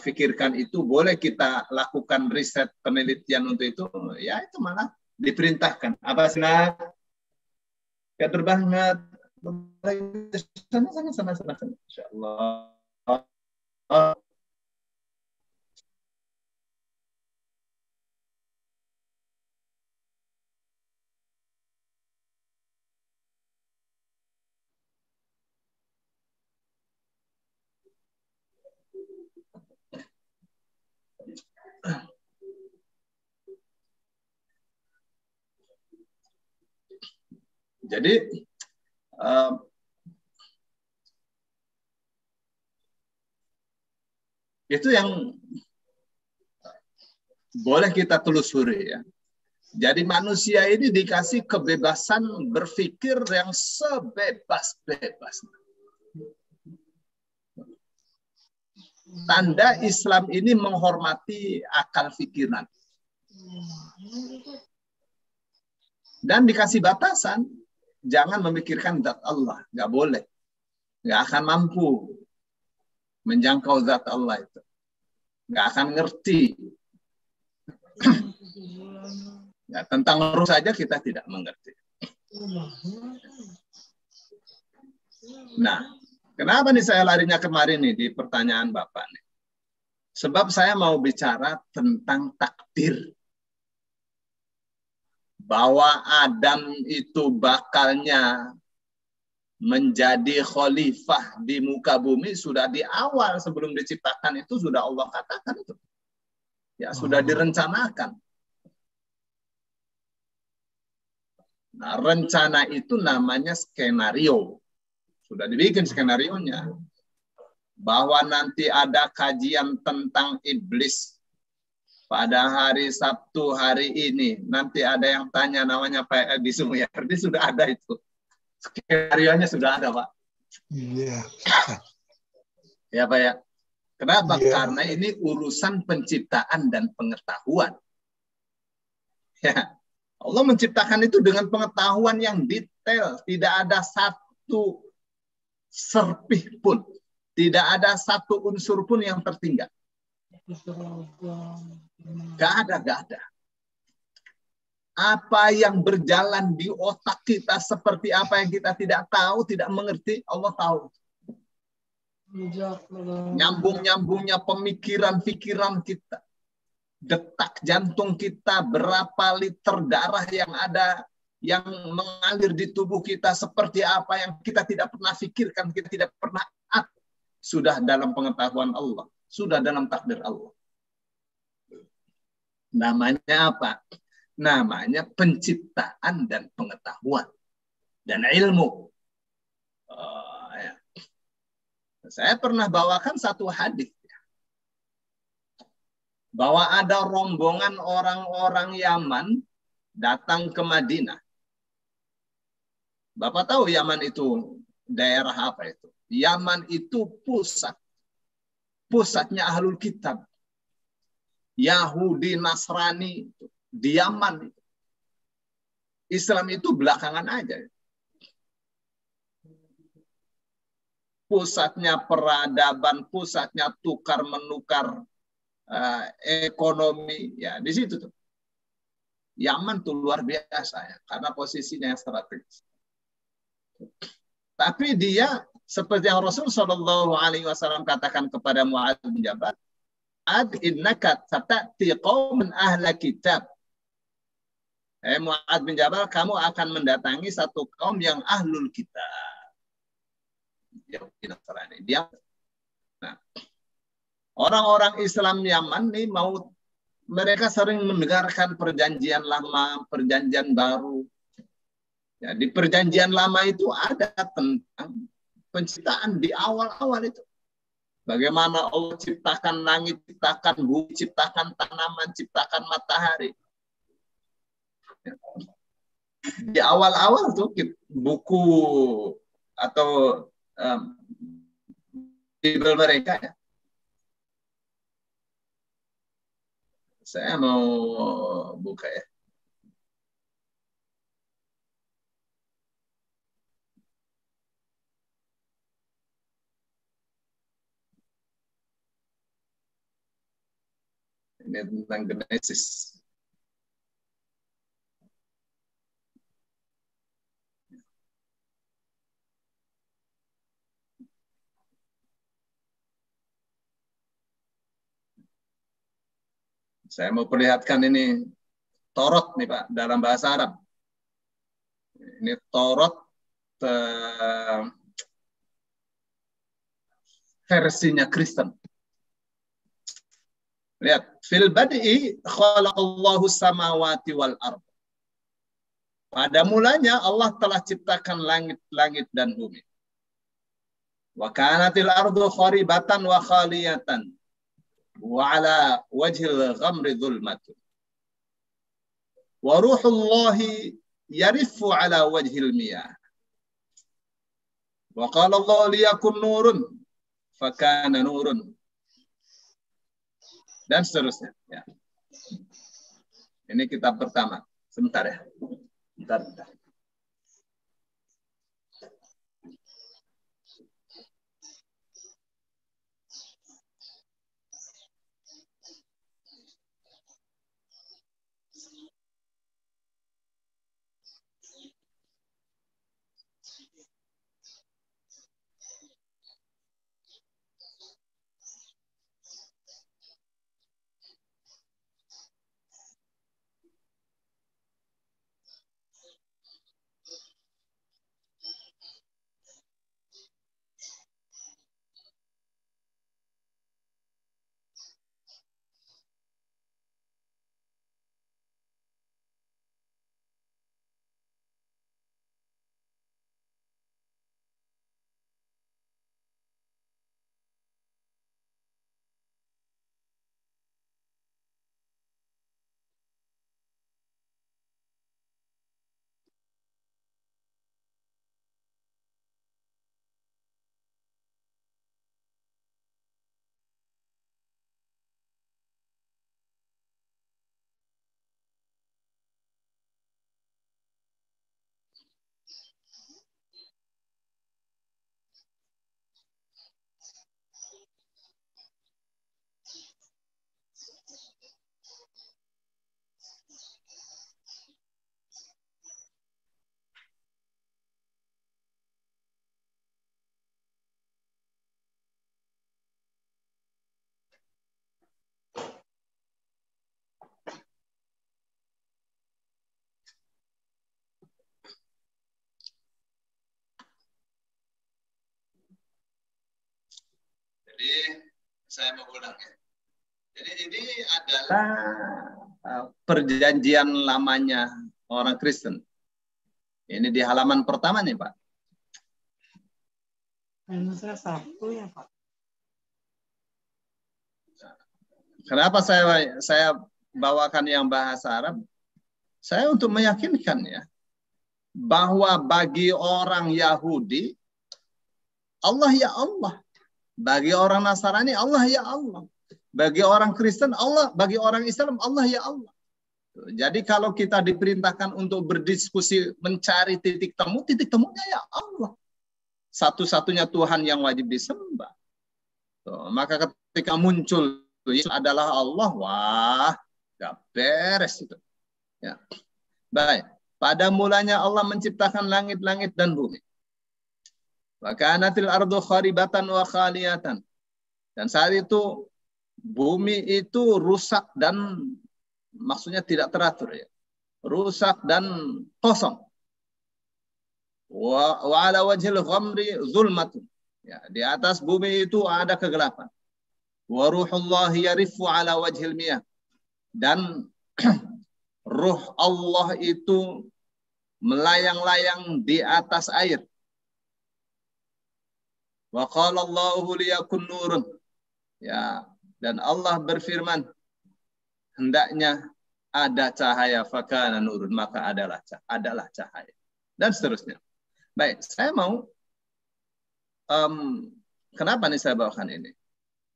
pikirkan itu, boleh kita lakukan riset penelitian untuk itu. Ya, itu malah diperintahkan. Apa sih, nak? Ya, terbanget. Sana. Insyaallah. Jadi itu yang boleh kita telusuri ya. Jadi manusia ini dikasih kebebasan berpikir yang sebebas-bebasnya. Tanda Islam ini menghormati akal pikiran. Dan dikasih batasan. Jangan memikirkan zat Allah. Nggak boleh. Nggak akan mampu menjangkau zat Allah itu. Nggak akan ngerti. Ya, tentang ruh saja kita tidak mengerti. Nah, kenapa nih saya larinya kemarin nih di pertanyaan Bapak nih? Sebab saya mau bicara tentang takdir. Bahwa Adam itu bakalnya menjadi khalifah di muka bumi sudah di awal sebelum diciptakan itu sudah Allah katakan itu. Ya, sudah direncanakan. Nah, rencana itu namanya skenario. Sudah dibikin skenarionya. Bahwa nanti ada kajian tentang iblis. Pada hari Sabtu hari ini. Nanti ada yang tanya namanya Pak Edi Sumayardi. Sudah ada itu. Skenario-nya sudah ada, Pak. Iya. Ya, Pak ya. Kenapa? Yeah. Karena ini urusan penciptaan dan pengetahuan. Ya. Allah menciptakan itu dengan pengetahuan yang detail. Tidak ada satu serpih pun. Tidak ada satu unsur pun yang tertinggal. Gak ada. Apa yang berjalan di otak kita seperti apa yang kita tidak tahu, tidak mengerti, Allah tahu. Nyambung-nyambungnya pemikiran-pikiran kita. Detak jantung kita, berapa liter darah yang ada, yang mengalir di tubuh kita, seperti apa yang kita tidak pernah pikirkan, kita tidak pernah sudah dalam pengetahuan Allah, sudah dalam takdir Allah. Namanya apa? Namanya penciptaan dan pengetahuan dan ilmu. Ya. Saya pernah bawakan satu hadis bahwa ada rombongan orang-orang Yaman datang ke Madinah. Bapak tahu Yaman itu daerah apa itu? Yaman itu pusatnya Ahlul Kitab. Yahudi, Nasrani di Yaman. Islam itu belakangan aja. pusatnya peradaban, pusatnya tukar menukar ekonomi, ya di situ tuh. Yaman tuh luar biasa ya, karena posisinya yang strategis. Tapi dia seperti yang Rasul Shallallahu Alaihi Wasallam katakan kepada Mu'adz bin Jabal, "Ad innaka satati qauman ahla kitab." Mu'adz bin Jabal, kamu akan mendatangi satu kaum yang ahlul kitab. Dia, nah, orang-orang Islam Yaman nih mereka sering mendengarkan perjanjian lama, perjanjian baru. Ya, di perjanjian lama itu ada tentang penciptaan di awal-awal itu. Bagaimana Allah ciptakan langit, ciptakan bumi, ciptakan tanaman, ciptakan matahari. Ya. Di awal-awal tuh buku atau Bible mereka ya. Saya mau buka ya. Ini tentang Genesis. Saya mau perlihatkan ini Taurat nih Pak, dalam bahasa Arab. Ini Taurat versinya Kristen. Lihat, fil bad'i khalaqallahu samawati wal ardh. Pada mulanya Allah telah ciptakan langit-langit dan bumi. Wa kanatil ardu kharibatan wa khaliyatan wa ala wajhil ghamri dhulmatun. Wa ruhullahi yarifu ala wajhil miyah. Wa qala Allah liyakun nurun fakana nurun. Dan seterusnya. Ya. Ini kitab pertama. Sebentar ya. Bentar. Jadi saya mau ulang ya. Jadi ini adalah perjanjian lamanya orang Kristen. Ini di halaman pertama nih Pak. Saya satu ya Pak. Kenapa saya bawakan yang bahasa Arab? Saya untuk meyakinkan ya bahwa bagi orang Yahudi Allah ya Allah. Bagi orang Nasrani Allah ya Allah. Bagi orang Kristen Allah, bagi orang Islam Allah ya Allah. Jadi kalau kita diperintahkan untuk berdiskusi mencari titik temunya ya Allah. satu-satunya Tuhan yang wajib disembah. Tuh, maka ketika muncul Yesus adalah Allah, wah, gak beres itu. Ya. Baik, pada mulanya Allah menciptakan langit-langit dan bumi. Wa kanatil ardu kharibatan wa khaliyatan. Dan saat itu bumi itu rusak dan maksudnya tidak teratur, ya. Rusak dan kosong. Wa ala wajhil ghamri zulmatun. Ya, di atas bumi itu ada kegelapan. Wa ruhullahi yarifu ala wajhil miyah. Dan ruh Allah itu melayang-layang di atas air. Wa qala Allahu liyakun nurun. Ya, dan Allah berfirman, hendaknya ada cahaya, fakana nurun, maka adalah cahaya. Dan seterusnya. Baik, saya mau kenapa nih saya bawakan ini?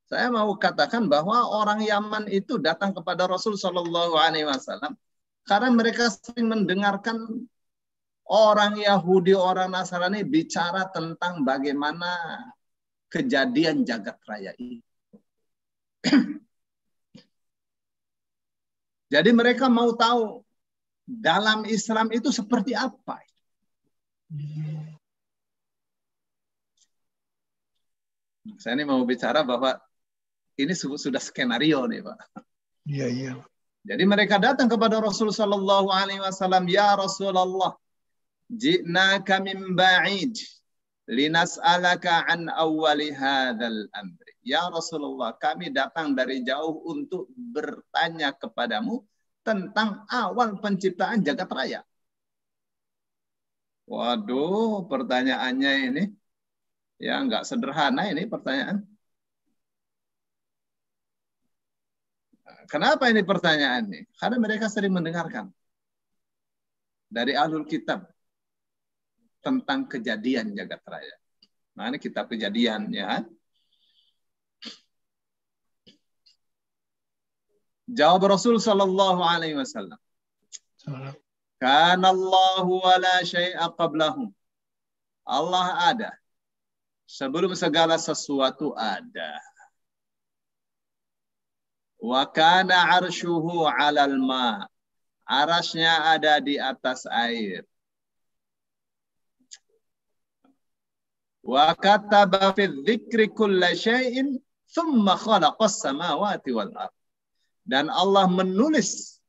Saya mau katakan bahwa orang Yaman itu datang kepada Rasul Shallallahu Alaihi Wasallam karena mereka sering mendengarkan orang Yahudi, orang Nasrani bicara tentang bagaimana kejadian jagat raya ini. Jadi mereka mau tahu dalam Islam itu seperti apa. Saya ini mau bicara bahwa ini sudah skenario nih, Pak. Iya, iya. Jadi mereka datang kepada Rasul Sallallahu Alaihi Wasallam, ya Rasulullah, ji'naka min ba'id linas'alaka an awwali hadzal amri. Ya Rasulullah, kami datang dari jauh untuk bertanya kepadamu tentang awal penciptaan jagat raya. Waduh, pertanyaannya ini ya nggak sederhana ini pertanyaan. Kenapa ini pertanyaan ini? Karena mereka sering mendengarkan dari ahlul kitab tentang kejadian jagat raya. Nah, ini kitab kejadian, ya. Jawab Rasul Sallallahu Alaihi Wasallam. Kana Allahu wa la syai'a qablahum. Allah ada. Sebelum segala sesuatu ada. Wa kana arshuhu 'alal ma. Arasnya ada di atas air. Wa kataba fi dzikri kulla syai'in thumma khalaqas samawati wal ardh. Dan Allah menulis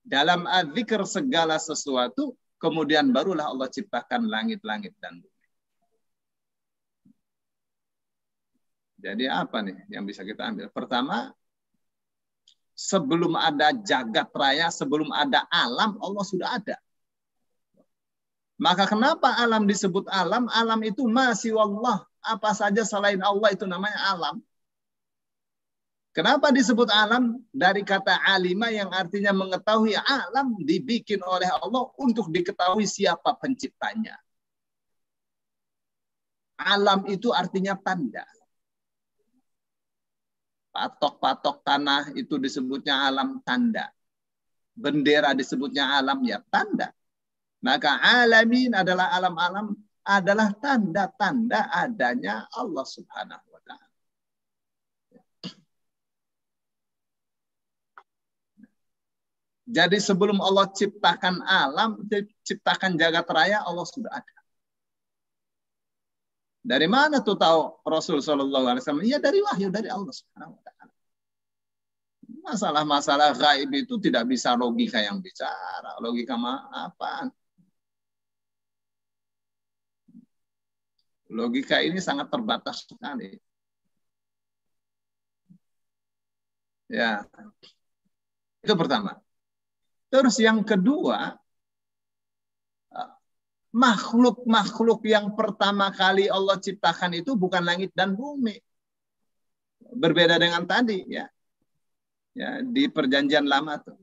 dalam adzikr segala sesuatu, kemudian barulah Allah ciptakan langit-langit dan bumi. Jadi apa nih yang bisa kita ambil? Pertama, sebelum ada jagat raya, sebelum ada alam, Allah sudah ada. Maka kenapa alam disebut alam? Alam itu masih wallah. Apa saja selain Allah itu namanya alam. Kenapa disebut alam? Dari kata alima yang artinya mengetahui. Alam dibikin oleh Allah untuk diketahui siapa penciptanya. Alam itu artinya tanda. Patok-patok tanah itu disebutnya alam, tanda. Bendera disebutnya alam, ya tanda. Maka alamin adalah alam-alam, adalah tanda-tanda adanya Allah Subhanahu wa Ta'ala. Jadi sebelum Allah ciptakan alam, ciptakan jagat raya, Allah sudah ada. Dari mana tuh tahu Rasul Shallallahu Alaihi Wasallam? Ya dari wahyu dari Allah Subhanahu Wa Taala. Masalah-masalah gaib itu tidak bisa logika yang bicara. Logika apa? Logika ini sangat terbatas sekali. Ya, itu pertama. Terus yang kedua, makhluk-makhluk yang pertama kali Allah ciptakan itu bukan langit dan bumi. Berbeda dengan tadi, ya. Ya, di perjanjian lama tuh.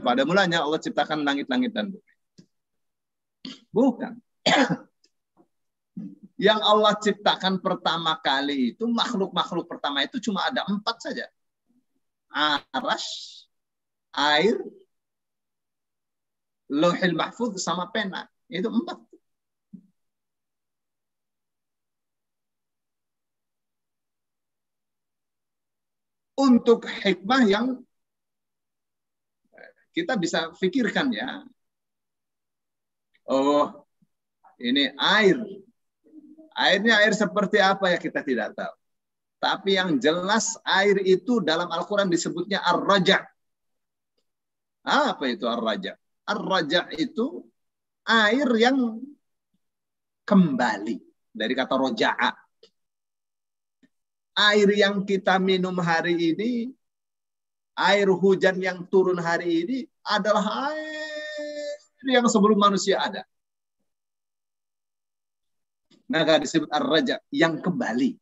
Pada mulanya Allah ciptakan langit-langit dan bumi. Bukan. Yang Allah ciptakan pertama kali itu, makhluk-makhluk pertama itu cuma ada 4 saja. Arasy, air, Lauhil Mahfuz sama pena. Itu 4. untuk hikmah yang kita bisa pikirkan ya. Oh, ini air. Airnya air seperti apa ya kita tidak tahu. Tapi yang jelas air itu dalam Al-Quran disebutnya ar-raja. Apa itu ar-raja? Ar-raja itu air yang kembali. Dari kata roja'a. Air yang kita minum hari ini, air hujan yang turun hari ini adalah air yang sebelum manusia ada. Maka disebut ar-raja, yang kembali.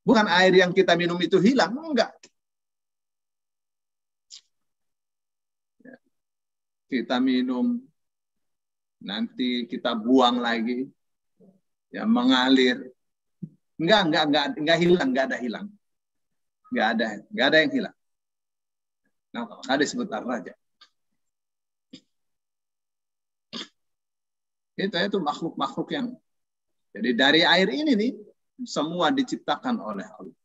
Bukan air yang kita minum itu hilang, enggak. Kita minum, nanti kita buang lagi, ya mengalir. Enggak hilang, enggak ada hilang. Enggak ada yang hilang. Nah, maka disebut ar-raja. Itu makhluk-makhluk yang jadi dari air ini nih semua diciptakan oleh Allah.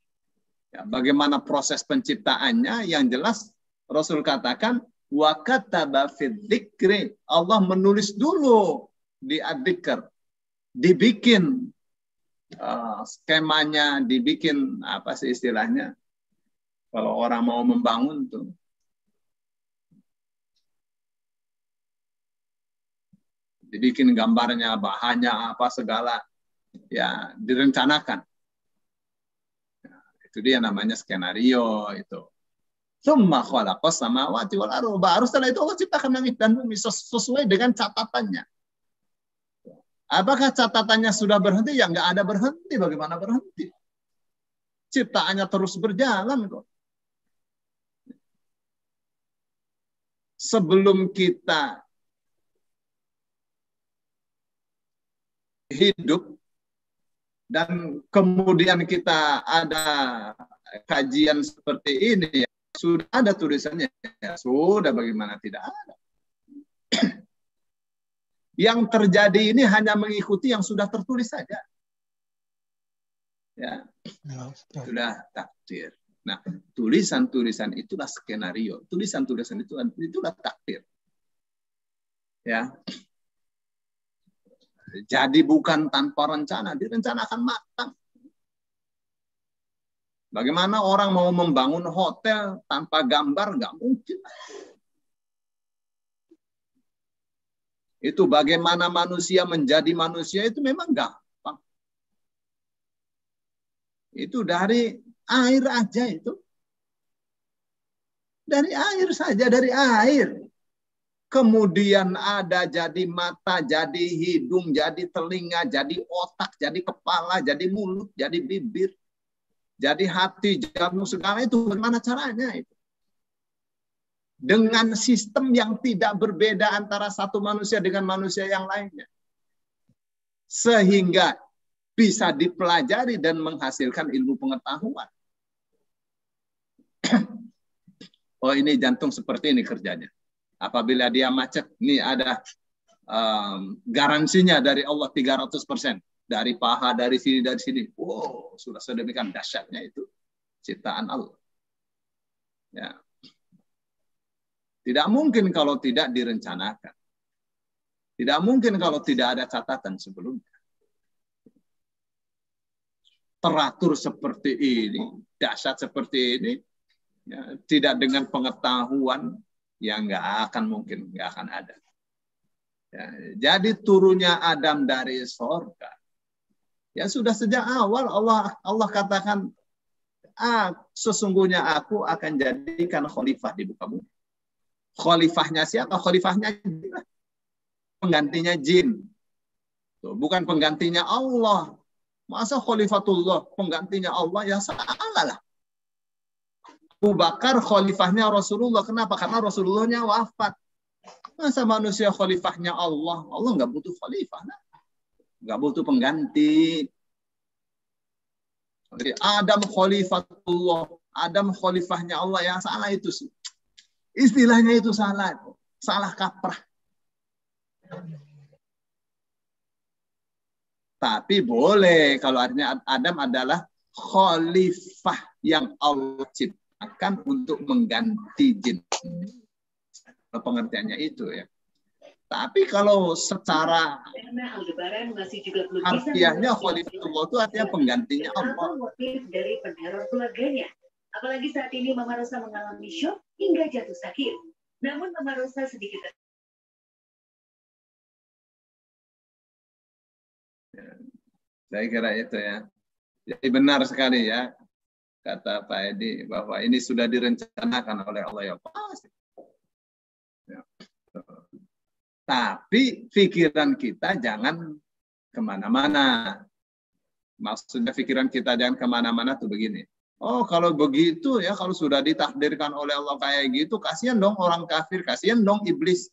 Ya, bagaimana proses penciptaannya yang jelas Rasul katakan wa kataba fid dzikri, Allah menulis dulu di ad-dzikr, dibikin skemanya, dibikin apa sih istilahnya kalau orang mau membangun tuh. Dibikin gambarnya, bahannya apa segala, ya direncanakan. Nah, itu dia namanya skenario itu. Summa khalaqas samawati wal arda. Baru setelah itu Allah ciptakan langit dan bumi sesuai dengan catatannya. Apakah catatannya sudah berhenti? Ya nggak ada berhenti. Bagaimana berhenti? Ciptaannya terus berjalan kok. Sebelum kita hidup dan kemudian kita ada kajian seperti ini, ya, sudah ada tulisannya, ya, sudah, bagaimana tidak ada. Yang terjadi ini hanya mengikuti yang sudah tertulis saja, ya, sudah takdir. Nah, tulisan-tulisan itulah skenario, tulisan-tulisan itulah takdir, ya. Jadi bukan tanpa rencana, direncanakan matang. Bagaimana orang mau membangun hotel tanpa gambar? Nggak mungkin. Itu bagaimana manusia menjadi manusia itu memang gampang. Itu dari air aja itu. Dari air saja, dari air. Kemudian ada jadi mata, jadi hidung, jadi telinga, jadi otak, jadi kepala, jadi mulut, jadi bibir, jadi hati, jantung, segala itu. Bagaimana caranya itu? Dengan sistem yang tidak berbeda antara satu manusia dengan manusia yang lainnya. Sehingga bisa dipelajari dan menghasilkan ilmu pengetahuan. Oh, ini jantung seperti ini kerjanya. Apabila dia macet, ini ada garansinya dari Allah 300%. Dari paha, dari sini, dari sini. Wow, sudah sedemikian dahsyatnya itu ciptaan Allah. Ya. Tidak mungkin kalau tidak direncanakan. Tidak mungkin kalau tidak ada catatan sebelumnya. Teratur seperti ini, dahsyat seperti ini, ya, tidak dengan pengetahuan, ya nggak akan mungkin, nggak akan ada. Ya, jadi turunnya Adam dari sorga. Ya sudah sejak awal Allah katakan, sesungguhnya aku akan jadikan khalifah di muka bumi. Khalifahnya siapa? Khalifahnya jin. Penggantinya jin. Tuh, bukan penggantinya Allah. Masa khalifatullah penggantinya Allah? Ya salah lah. Abu Bakar khalifahnya Rasulullah. Kenapa? Karena Rasulullahnya wafat. Masa manusia khalifahnya Allah? Allah nggak butuh khalifah. Nah. Nggak butuh pengganti. Jadi Adam khalifatullah. Adam khalifahnya Allah. Yang salah itu sih. Istilahnya itu salah. Salah kaprah. Tapi boleh kalau artinya Adam adalah khalifah yang Allah ciptakan untuk mengganti jin. Pengertiannya itu ya. Tapi kalau secara harfiahnya khalifah itu artinya penggantinya Allah. Dari peneror keluarganya. Apalagi saat ini Mama Rosa mengalami shock hingga jatuh sakit. Namun Mama Rosa sedikit saya kira itu ya. Jadi benar sekali ya kata Pak Edi bahwa ini sudah direncanakan oleh Allah ya pasti. Ya. Tapi pikiran kita jangan kemana-mana. Maksudnya pikiran kita jangan kemana-mana tuh begini. Oh kalau begitu ya, kalau sudah ditakdirkan oleh Allah kayak gitu, kasihan dong orang kafir, kasihan dong iblis.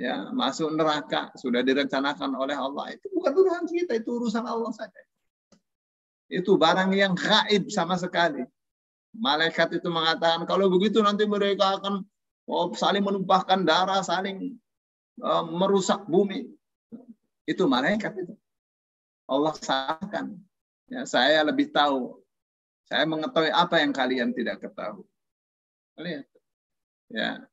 Ya, masuk neraka, sudah direncanakan oleh Allah. Itu bukan urusan kita, itu urusan Allah saja. Itu barang yang gaib sama sekali. Malaikat itu mengatakan, kalau begitu nanti mereka akan saling menumpahkan darah, saling merusak bumi. Itu malaikat itu. Allah sampaikan. Ya, saya lebih tahu. Saya mengetahui apa yang kalian tidak ketahui. Lihat. Ya.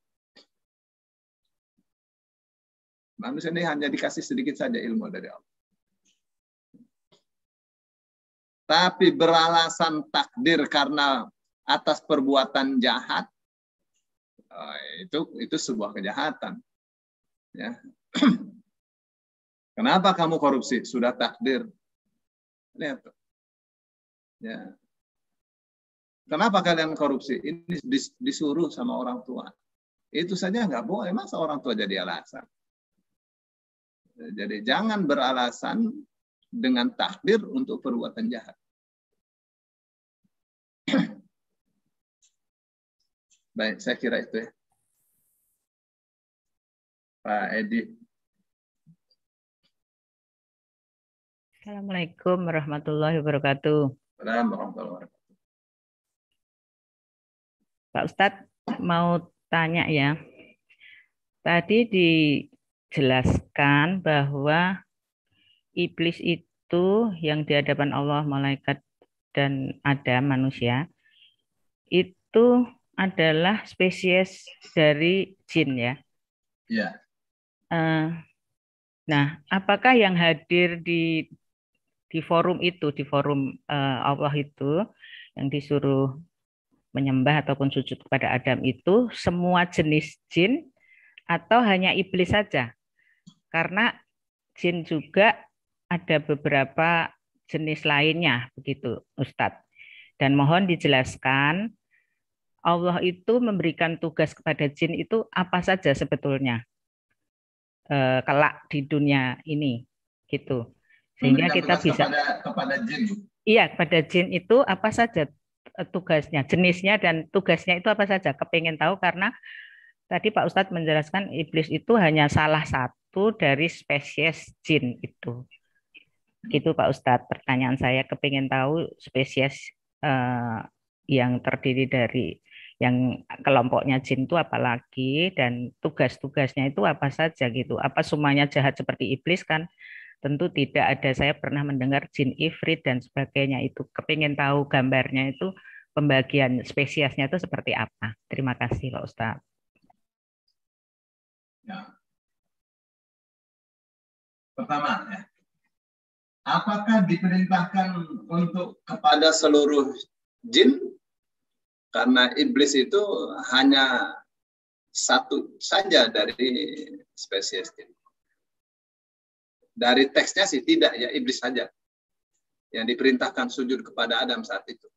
Manusia ini hanya dikasih sedikit saja ilmu dari Allah. Tapi beralasan takdir karena atas perbuatan jahat, itu sebuah kejahatan. Ya. Kenapa kamu korupsi? Sudah takdir. Lihat. Ya. Kenapa kalian korupsi? Ini disuruh sama orang tua. Itu saja nggak boleh. Masa orang tua jadi alasan? Jadi jangan beralasan dengan takdir untuk perbuatan jahat. Baik, saya kira itu ya. Pak Edi. Assalamualaikum warahmatullahi wabarakatuh. Assalamualaikum warahmatullahi wabarakatuh. Pak Ustadz mau tanya ya. Tadi dijelaskan bahwa iblis itu yang di hadapan Allah, malaikat dan Adam manusia itu adalah spesies dari jin ya. Ya. Nah, apakah yang hadir di forum itu, di forum Allah itu yang disuruh menyembah ataupun sujud kepada Adam itu semua jenis jin atau hanya iblis saja? Karena jin juga ada beberapa jenis lainnya begitu Ustadz. Dan mohon dijelaskan Allah itu memberikan tugas kepada jin itu apa saja sebetulnya kelak di dunia ini gitu. Sehingga kita bisa kepada jin. Iya, kepada jin itu apa saja tugasnya, jenisnya dan tugasnya itu apa saja? Kepingin tahu karena tadi Pak Ustadz menjelaskan iblis itu hanya salah satu dari spesies jin itu. Gitu Pak Ustadz, pertanyaan saya kepingin tahu spesies yang terdiri dari yang kelompoknya jin itu apalagi dan tugas-tugasnya itu apa saja gitu. Apa semuanya jahat seperti iblis kan? Tentu tidak ada, saya pernah mendengar jin ifrit dan sebagainya itu. Kepingin tahu gambarnya itu, pembagian spesiesnya itu seperti apa. Terima kasih Pak Ustadz. Ya. Pertama, ya. Apakah diperintahkan untuk kepada seluruh jin? Karena iblis itu hanya satu saja dari spesies jin. Dari teksnya sih tidak, ya iblis saja yang diperintahkan sujud kepada Adam saat itu.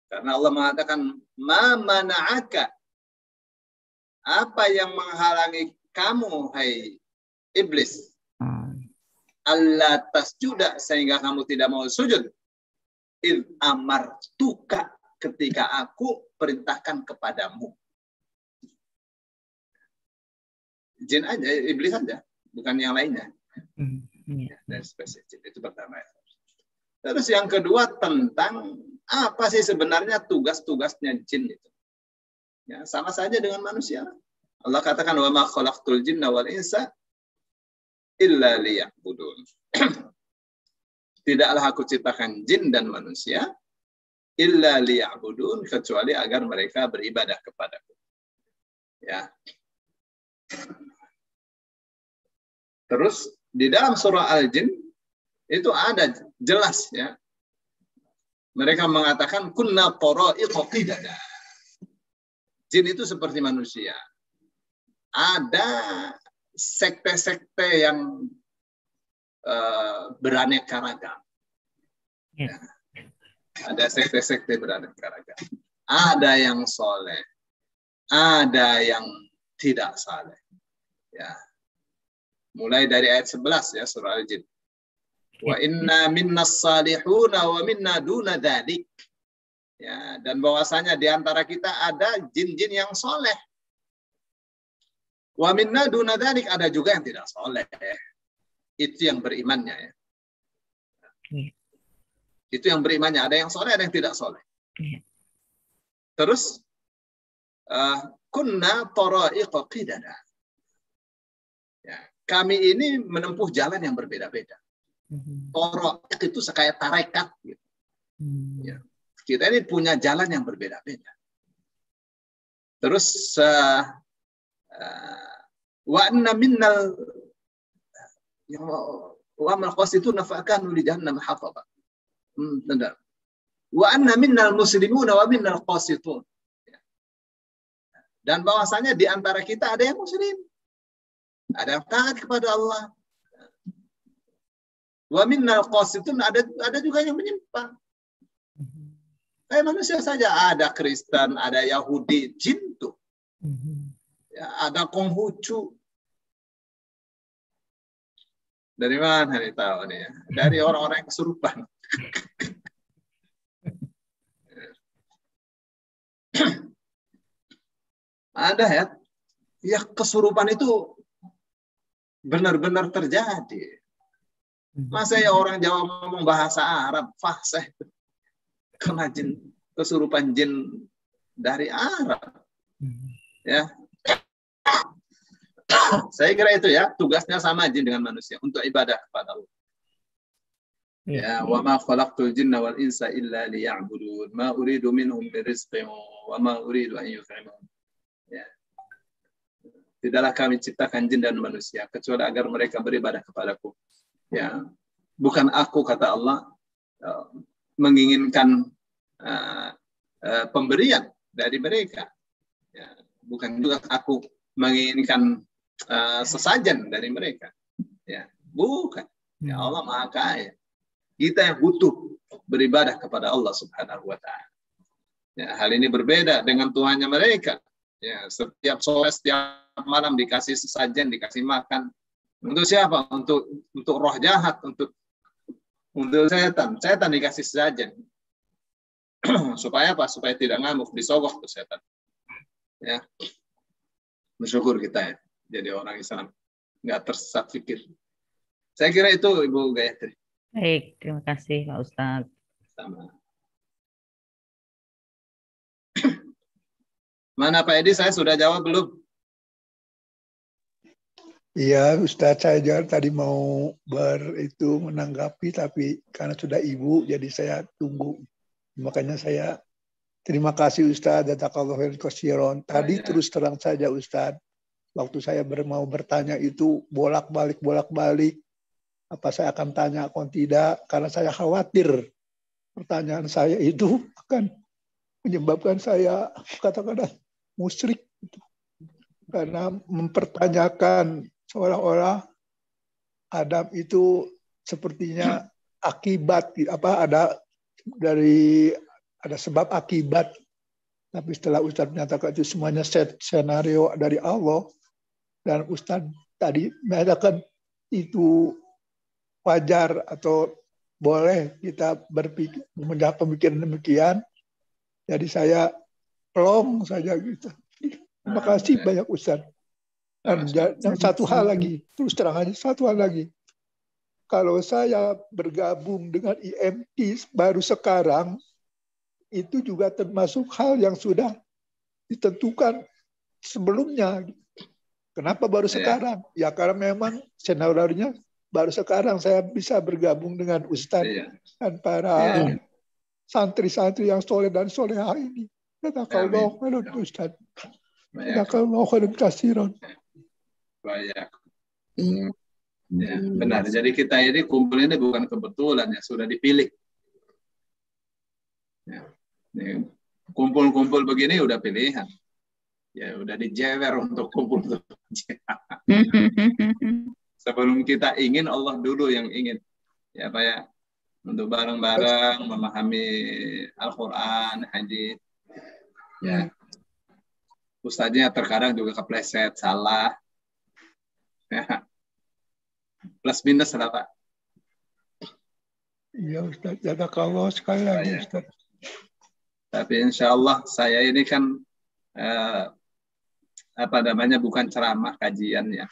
Karena Allah mengatakan, ma mana'aka, apa yang menghalangi kamu, hai iblis, Allah tasjuda, sehingga kamu tidak mau sujud, id amartuka, ketika aku perintahkan kepadamu. Jin aja, iblis aja, bukan yang lainnya. Dan spesies itu pertama. Terus yang kedua tentang apa sih sebenarnya tugas-tugasnya jin itu? Ya, sama saja dengan manusia. Allah katakan wa ma khalaqtul jinna wal insa illa liya'budun. tidaklah aku ciptakan jin dan manusia illa liya'budun, kecuali agar mereka beribadah kepadaku. Ya. Terus di dalam surah Al-Jin itu ada jelas ya. Mereka mengatakan kunna tara'iqa qidada. Jin itu seperti manusia. Ada sekte-sekte yang beraneka ragam. Ya. Ada sekte-sekte beraneka ragam. Ada yang soleh, ada yang tidak saleh. Ya. Mulai dari ayat 11 ya surah Al-Jin. Wa inna minnas salihuna wa minna duna dzalik. Ya, dan bahwasanya di antara kita ada jin-jin yang soleh. Wa minna duna dzalik, ada juga yang tidak soleh. Itu yang berimannya ya. Itu yang berimannya, ada yang soleh, ada yang tidak soleh. Terus kunna tara'iqa qidada. Ya, kami ini menempuh jalan yang berbeda-beda. Tara'iq itu kayak tarekat gitu. Ya. Kita ini punya jalan yang berbeda-beda. Terus wa anna minnal wa mal qasituna fa kanu li jahannam hataba. Wa anna minnal muslimuna wa minnal qasitun. Dan bahwasanya di antara kita ada yang muslim, ada yang taat kepada Allah. Wa minnal qasitun, ada juga yang menyimpang. Kayak manusia saja, ada Kristen, ada Yahudi, jin tuh. Ya, ada Konghucu. Dari mana nih tahu nih ya? Dari orang-orang yang kesurupan. Ada ya, ya kesurupan itu benar-benar terjadi. Masa ya orang Jawa ngomong bahasa Arab fasih, kena jin, kesurupan jin dari Arab. Ya, saya kira itu ya, tugasnya sama jin dengan manusia untuk ibadah kepada Allah. Ya, wa ma khalaqtul jinna wal insa illa liya'budun, ma uridu minhum min rizqin wa ma uridu an yut'imun. Ya. Tidaklah kami ciptakan jin dan manusia kecuali agar mereka beribadah kepadaku. Ya, bukan aku, kata Allah, menginginkan pemberian dari mereka. Ya, bukan juga aku menginginkan sesajen dari mereka. Ya, bukan. Ya, Allah Maha Kaya. Kita yang butuh beribadah kepada Allah Subhanahu wa Ta'ala. Ya, hal ini berbeda dengan Tuhannya mereka. Ya, setiap sore, setiap malam dikasih sesajen, dikasih makan. Untuk siapa? Untuk roh jahat, untuk setan. Setan dikasih sesajen. Supaya apa? Supaya tidak ngamuk, disogok ke setan. Ya. Bersyukur kita ya, jadi orang Islam. Nggak tersesat fikir. Saya kira itu Ibu Gayatri. Baik, terima kasih Pak Ustadz. Sama. Mana Pak Edi, saya sudah jawab belum? Iya, Ustadz, saya juga tadi mau menanggapi, tapi karena sudah Ibu, jadi saya tunggu. Makanya saya terima kasih Ustadz, jazakallahu khairan. Tadi terus terang saja Ustadz, waktu saya mau bertanya itu bolak-balik, apa saya akan tanya atau tidak, karena saya khawatir pertanyaan saya itu akan menyebabkan saya katakanlah musyrik, karena mempertanyakan seolah-olah Adam itu sepertinya akibat, ada sebab akibat, tapi setelah Ustadz menyatakan itu semuanya senario dari Allah, dan Ustadz tadi menyatakan itu wajar atau boleh kita berpikir, menjawab pemikiran demikian. Jadi saya plong saja gitu. Terima kasih banyak Ustadz. Dan yang satu hal lagi, terus terang aja satu hal lagi. Kalau saya bergabung dengan IMT baru sekarang, itu juga termasuk hal yang sudah ditentukan sebelumnya. Kenapa baru sekarang? Ya karena memang senario-nya baru sekarang saya bisa bergabung dengan Ustadz dan para santri-santri yang soleh dan solehah ini. Jazakallahu khairan Ustadz. Jazakallahu khairan katsiran. Banyak. Ya, benar. Jadi kita ini kumpul ini bukan kebetulan, ya, sudah dipilih. Ya. Kumpul-kumpul begini udah pilihan. Ya, udah dijewer untuk kumpul. Sebelum kita ingin, Allah dulu yang ingin. Ya, Pak ya. Untuk bareng-bareng memahami Al-Quran, hadis. Ya. Ustaznya terkadang juga kepleset, salah. Ya. Plus minus lah, Pak. Iya, Ustaz. Jazakallah sekali lagi, Ustaz. Tapi insya Allah saya ini kan bukan ceramah, kajian ya.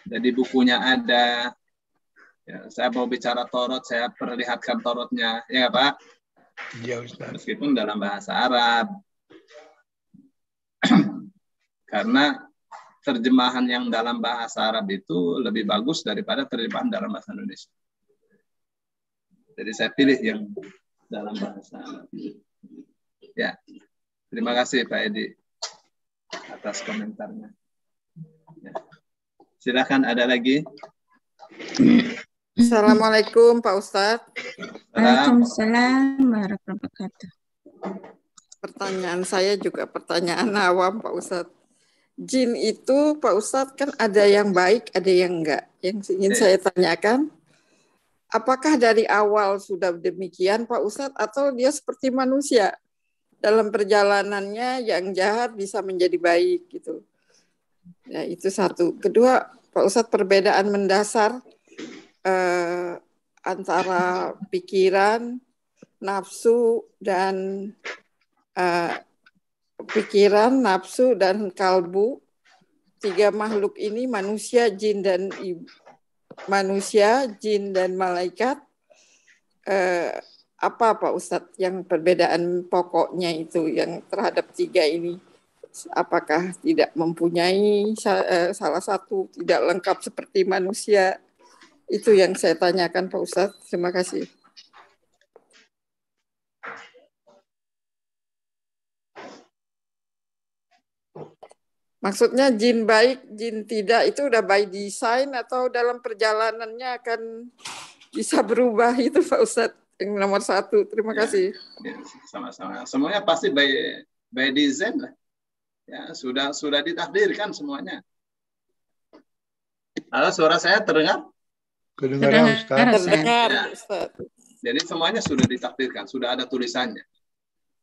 Jadi bukunya ada. Ya, saya mau bicara torot, saya perlihatkan torotnya, ya Pak. Iya Ustaz. Meskipun dalam bahasa Arab. Karena terjemahan yang dalam bahasa Arab itu lebih bagus daripada terjemahan dalam bahasa Indonesia. Jadi saya pilih yang dalam bahasa Arab. Ya, terima kasih Pak Edi atas komentarnya. Ya. Silakan, ada lagi. Assalamualaikum Pak Ustadz. Waalaikumsalam warahmatullahi wabarakatuh. Pertanyaan saya juga pertanyaan awam Pak Ustadz. Jin itu Pak Ustadz kan ada yang baik, ada yang enggak. Yang ingin saya tanyakan, apakah dari awal sudah demikian Pak Ustadz atau dia seperti manusia? Dalam perjalanannya yang jahat bisa menjadi baik gitu. Ya, itu satu. Kedua, Pak Ustadz, perbedaan mendasar antara pikiran, nafsu dan kalbu. Tiga makhluk ini manusia, jin dan malaikat. Apa Pak Ustadz yang perbedaan pokoknya itu yang terhadap tiga ini? Apakah tidak mempunyai salah satu tidak lengkap seperti manusia? Itu yang saya tanyakan Pak Ustadz. Terima kasih. Maksudnya jin baik, jin tidak itu udah by design atau dalam perjalanannya akan bisa berubah itu Pak Ustadz? Yang nomor satu, terima kasih. Ya, sama-sama. Semuanya pasti by design lah. Ya, sudah ditakdirkan semuanya. Halo, suara saya terdengar? Kedengaran Ustaz. Terdengar Ya. Ustaz. Jadi semuanya sudah ditakdirkan, sudah ada tulisannya.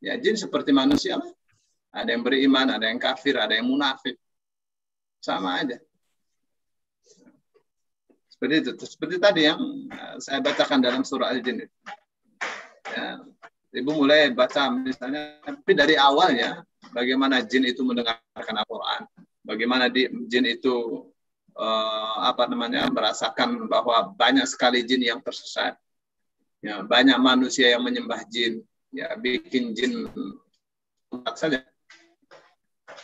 Ya, jin seperti manusia lah. Ada yang beriman, ada yang kafir, ada yang munafik. Sama aja. Seperti itu. Seperti tadi yang saya bacakan dalam surah Al-Jin. Ya, Ibu mulai baca misalnya, tapi dari awalnya bagaimana jin itu mendengarkan Al-Quran, bagaimana jin itu merasakan bahwa banyak sekali jin yang tersesat, ya, banyak manusia yang menyembah jin, ya, bikin jin saja,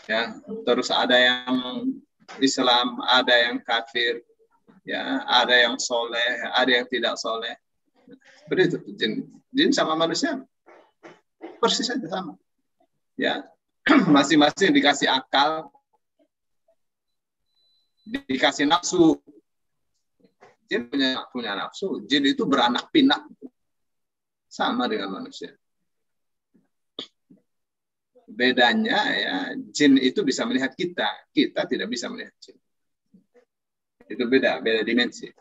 ya, terus ada yang Islam, ada yang kafir, ya, ada yang soleh, ada yang tidak soleh. Seperti itu jin sama manusia persis saja sama, ya. Masing-masing dikasih akal, dikasih nafsu. Jin punya nafsu, jin itu beranak pinak sama dengan manusia. Bedanya ya, jin itu bisa melihat kita tidak bisa melihat jin. Itu beda dimensi.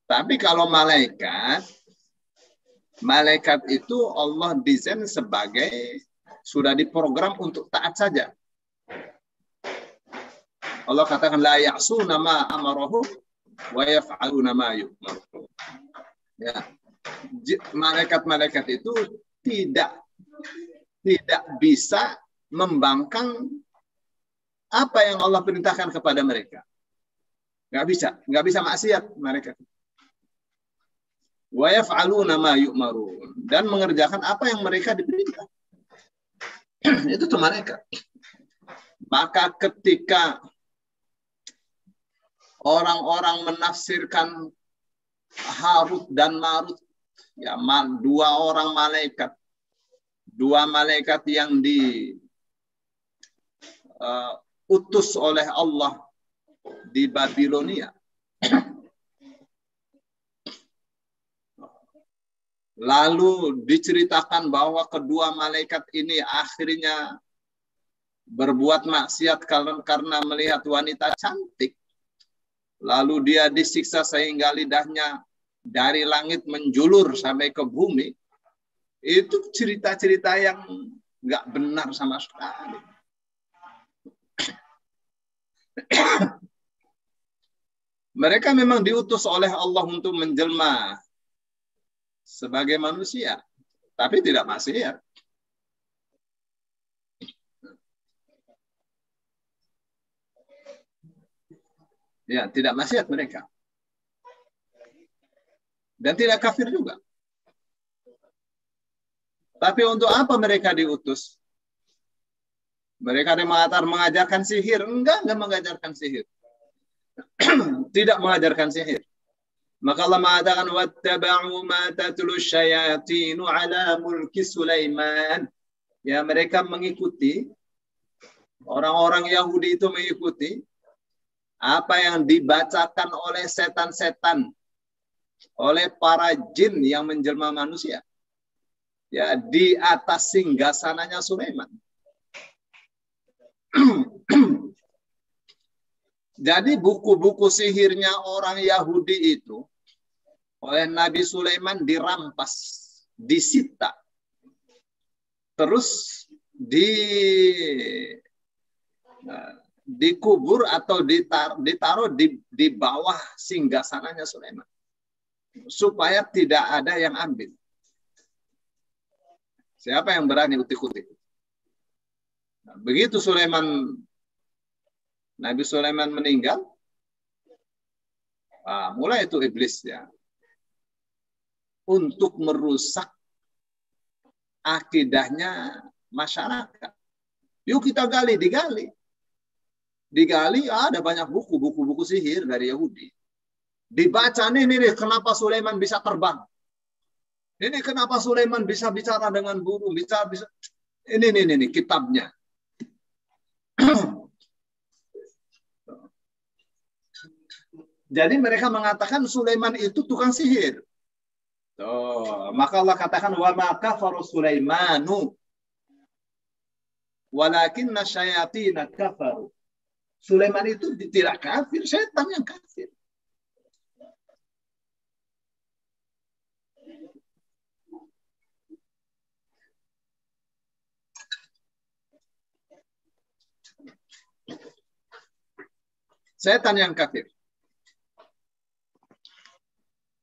Tapi kalau malaikat itu Allah desain sebagai sudah diprogram untuk taat saja. Allah katakan la ya'suna ma amarahu wa yaf'aluna ma yu'maru. Ya. Malaikat itu tidak bisa membangkang apa yang Allah perintahkan kepada mereka. Nggak bisa maksiat mereka. Wa yaf'aluna ma yu'marun, dan mengerjakan apa yang mereka diperintah. Itu tuh mereka. Maka ketika orang-orang menafsirkan Harut dan Marut, ya, dua orang malaikat, dua malaikat yang diutus oleh Allah di Babilonia. Lalu diceritakan bahwa kedua malaikat ini akhirnya berbuat maksiat karena melihat wanita cantik. Lalu dia disiksa sehingga lidahnya dari langit menjulur sampai ke bumi. Itu cerita-cerita yang nggak benar sama sekali. Mereka memang diutus oleh Allah untuk menjelma sebagai manusia, tapi tidak maksiat. Ya, tidak maksiat mereka. Dan tidak kafir juga. Tapi untuk apa mereka diutus? Mereka mengajarkan sihir? Enggak mengajarkan sihir. Tidak mengajarkan sihir. Maka Allah mengatakan wattaba'u ma tatlu syayatinu ala mulki Sulaiman. Ya, mereka mengikuti, orang-orang Yahudi itu mengikuti apa yang dibacakan oleh setan-setan, oleh para jin yang menjelma manusia. Ya, di atas singgasananya Sulaiman. Jadi buku-buku sihirnya orang Yahudi itu oleh Nabi Sulaiman dirampas, disita. Terus dikubur atau ditaruh di bawah singgasananya Sulaiman. Supaya tidak ada yang ambil. Siapa yang berani utik-utik? Nah, begitu Nabi Sulaiman meninggal, mulai itu iblis ya untuk merusak akidahnya masyarakat. Yuk kita digali. Digali, ada banyak buku sihir dari Yahudi. Dibaca nih kenapa Sulaiman bisa terbang. Ini kenapa Sulaiman bisa bicara dengan burung, bisa. Ini kitabnya. Jadi mereka mengatakan Sulaiman itu tukang sihir. Maka Allah katakan wa ma kafaru Sulaimanu walakinna syayatina kafaru. Sulaiman itu tidak kafir, setan yang kafir. Setan yang kafir.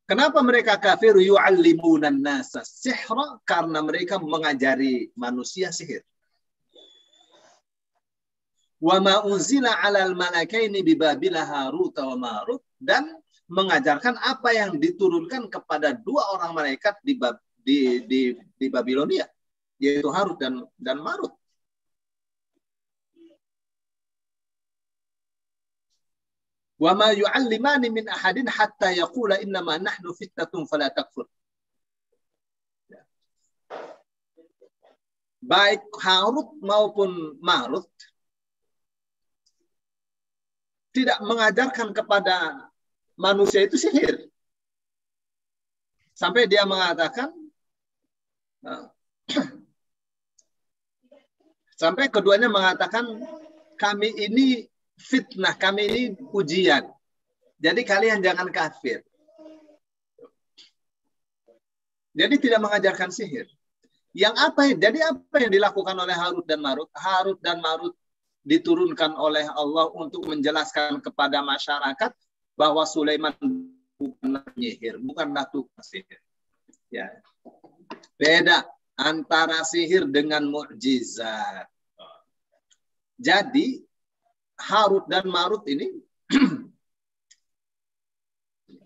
Kenapa mereka kafir? Yu'allimunan nasa sihra, karena mereka mengajari manusia sihir. Wa ma unzila 'alal malakaini bi Babila Harut wa Marut, dan mengajarkan apa yang diturunkan kepada dua orang malaikat di Babilonia, yaitu Harut dan Marut. Wa ma yu'allimani min ahadin hatta yaqula innama nahnu fitnatun fala takfur. Baik Harut maupun Marut tidak mengajarkan kepada manusia itu sihir. Sampai dia mengatakan, sampai keduanya mengatakan, kami ini fitnah, kami ini ujian. Jadi kalian jangan kafir. Jadi tidak mengajarkan sihir. Jadi apa yang dilakukan oleh Harut dan Marut? Harut dan Marut diturunkan oleh Allah untuk menjelaskan kepada masyarakat bahwa Sulaiman bukanlah penyihir, bukanlah tukang sihir. Ya. Beda antara sihir dengan mukjizat. Jadi Harut dan Marut ini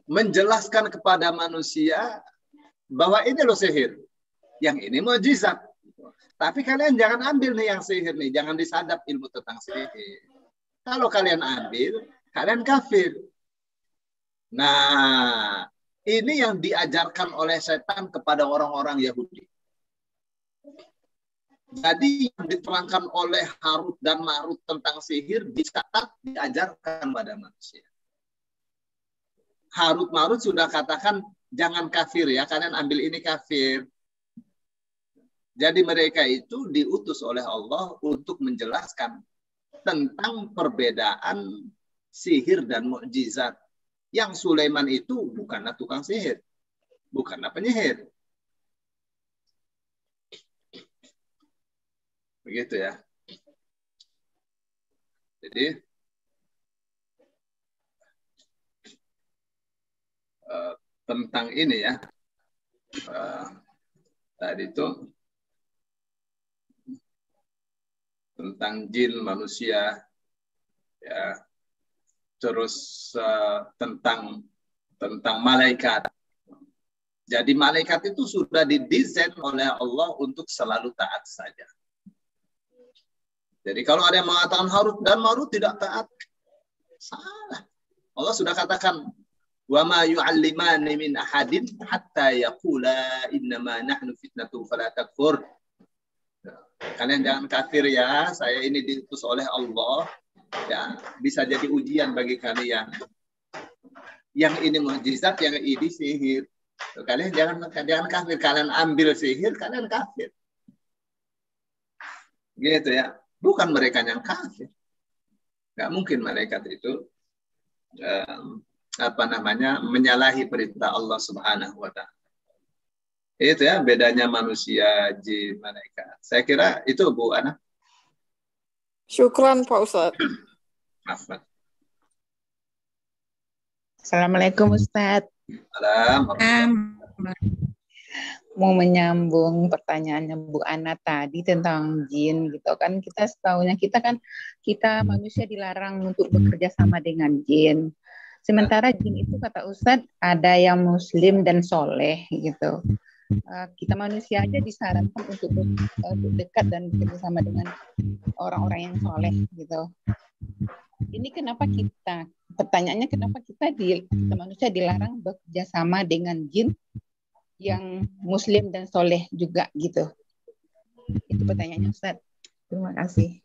menjelaskan kepada manusia bahwa ini loh sihir, yang ini mukjizat. Tapi kalian jangan ambil nih yang sihir nih, jangan disadap ilmu tentang sihir. Kalau kalian ambil, kalian kafir. Nah, ini yang diajarkan oleh setan kepada orang-orang Yahudi. Jadi yang diterangkan oleh Harut dan Marut tentang sihir bisa diajarkan pada manusia. Harut Marut sudah katakan jangan kafir ya, kalian ambil ini kafir. Jadi mereka itu diutus oleh Allah untuk menjelaskan tentang perbedaan sihir dan mukjizat. Yang Sulaiman itu bukanlah tukang sihir, bukanlah penyihir. Begitu ya. Jadi tentang ini ya, tadi itu tentang jin, manusia, ya, terus tentang malaikat. Jadi malaikat itu sudah didesain oleh Allah untuk selalu taat saja. Jadi kalau ada yang mengatakan Harut dan Marut tidak taat, salah. Allah sudah katakan, wa ma yu'allimani min ahadin hatta yaqula innama nahnu fitnatun fala takfur. Kalian jangan kafir ya, saya ini diutus oleh Allah. Ya, bisa jadi ujian bagi kalian. Yang ini mukjizat, yang ini sihir. Kalian jangan kafir, kalian ambil sihir, kalian kafir. Gitu ya. Bukan mereka yang kafir. Nggak mungkin malaikat itu menyalahi perintah Allah Subhanahu wa Ta'ala. Itu ya bedanya manusia, jin, malaikat. Saya kira itu Bu Ana. Syukran Pak Ustadz. Assalamualaikum Ustadz. Mau menyambung pertanyaannya Bu Ana tadi tentang jin gitu kan, kita setahunya kita manusia dilarang untuk bekerja sama dengan jin. Sementara jin itu kata Ustadz ada yang muslim dan soleh gitu. Kita manusia aja disarankan untuk dekat dan bekerja sama dengan orang-orang yang soleh gitu. Ini kenapa pertanyaannya kenapa kita manusia dilarang bekerja sama dengan jin yang muslim dan soleh juga gitu. Itu pertanyaannya Ustaz. Terima kasih.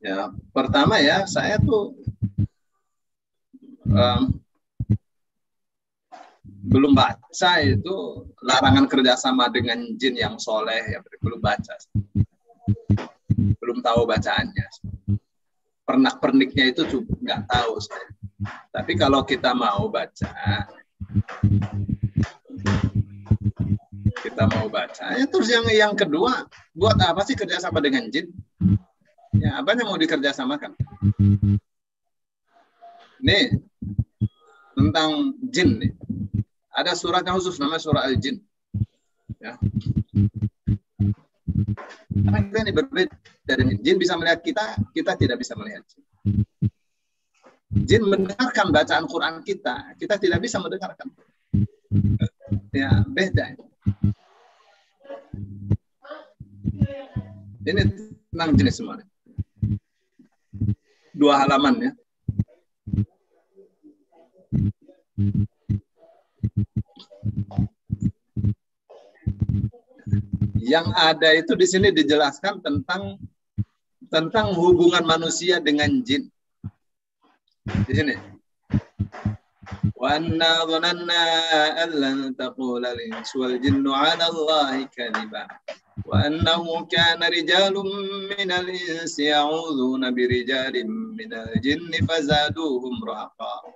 Ya, pertama ya, saya tuh belum baca itu larangan kerjasama dengan jin yang soleh, ya belum baca, belum tahu bacaannya. Pernak-perniknya itu juga nggak tahu saya. Tapi kalau kita mau baca, ya terus yang kedua, buat apa sih kerjasama dengan jin? Ya, apa yang mau dikerjasamakan? Nih, tentang jin nih. Ada suratnya khusus namanya surah Al-Jin. Ya. Karena kita ini berbeda dari jin bisa melihat kita tidak bisa melihat jin. Jin mendengarkan bacaan Quran kita tidak bisa mendengarkan. Ya, beda. Ini tentang jenis semua. 2 halaman ya. Yang ada itu di sini dijelaskan tentang hubungan manusia dengan jin. Di sini. Wa anna dhananna an lan taqula al-insu wal jinnu 'ala Allahi kadhiba. Wa annahu kana rijalun minal insi ya'udhuna birijalin minal jinni fazaduhum rahaqa.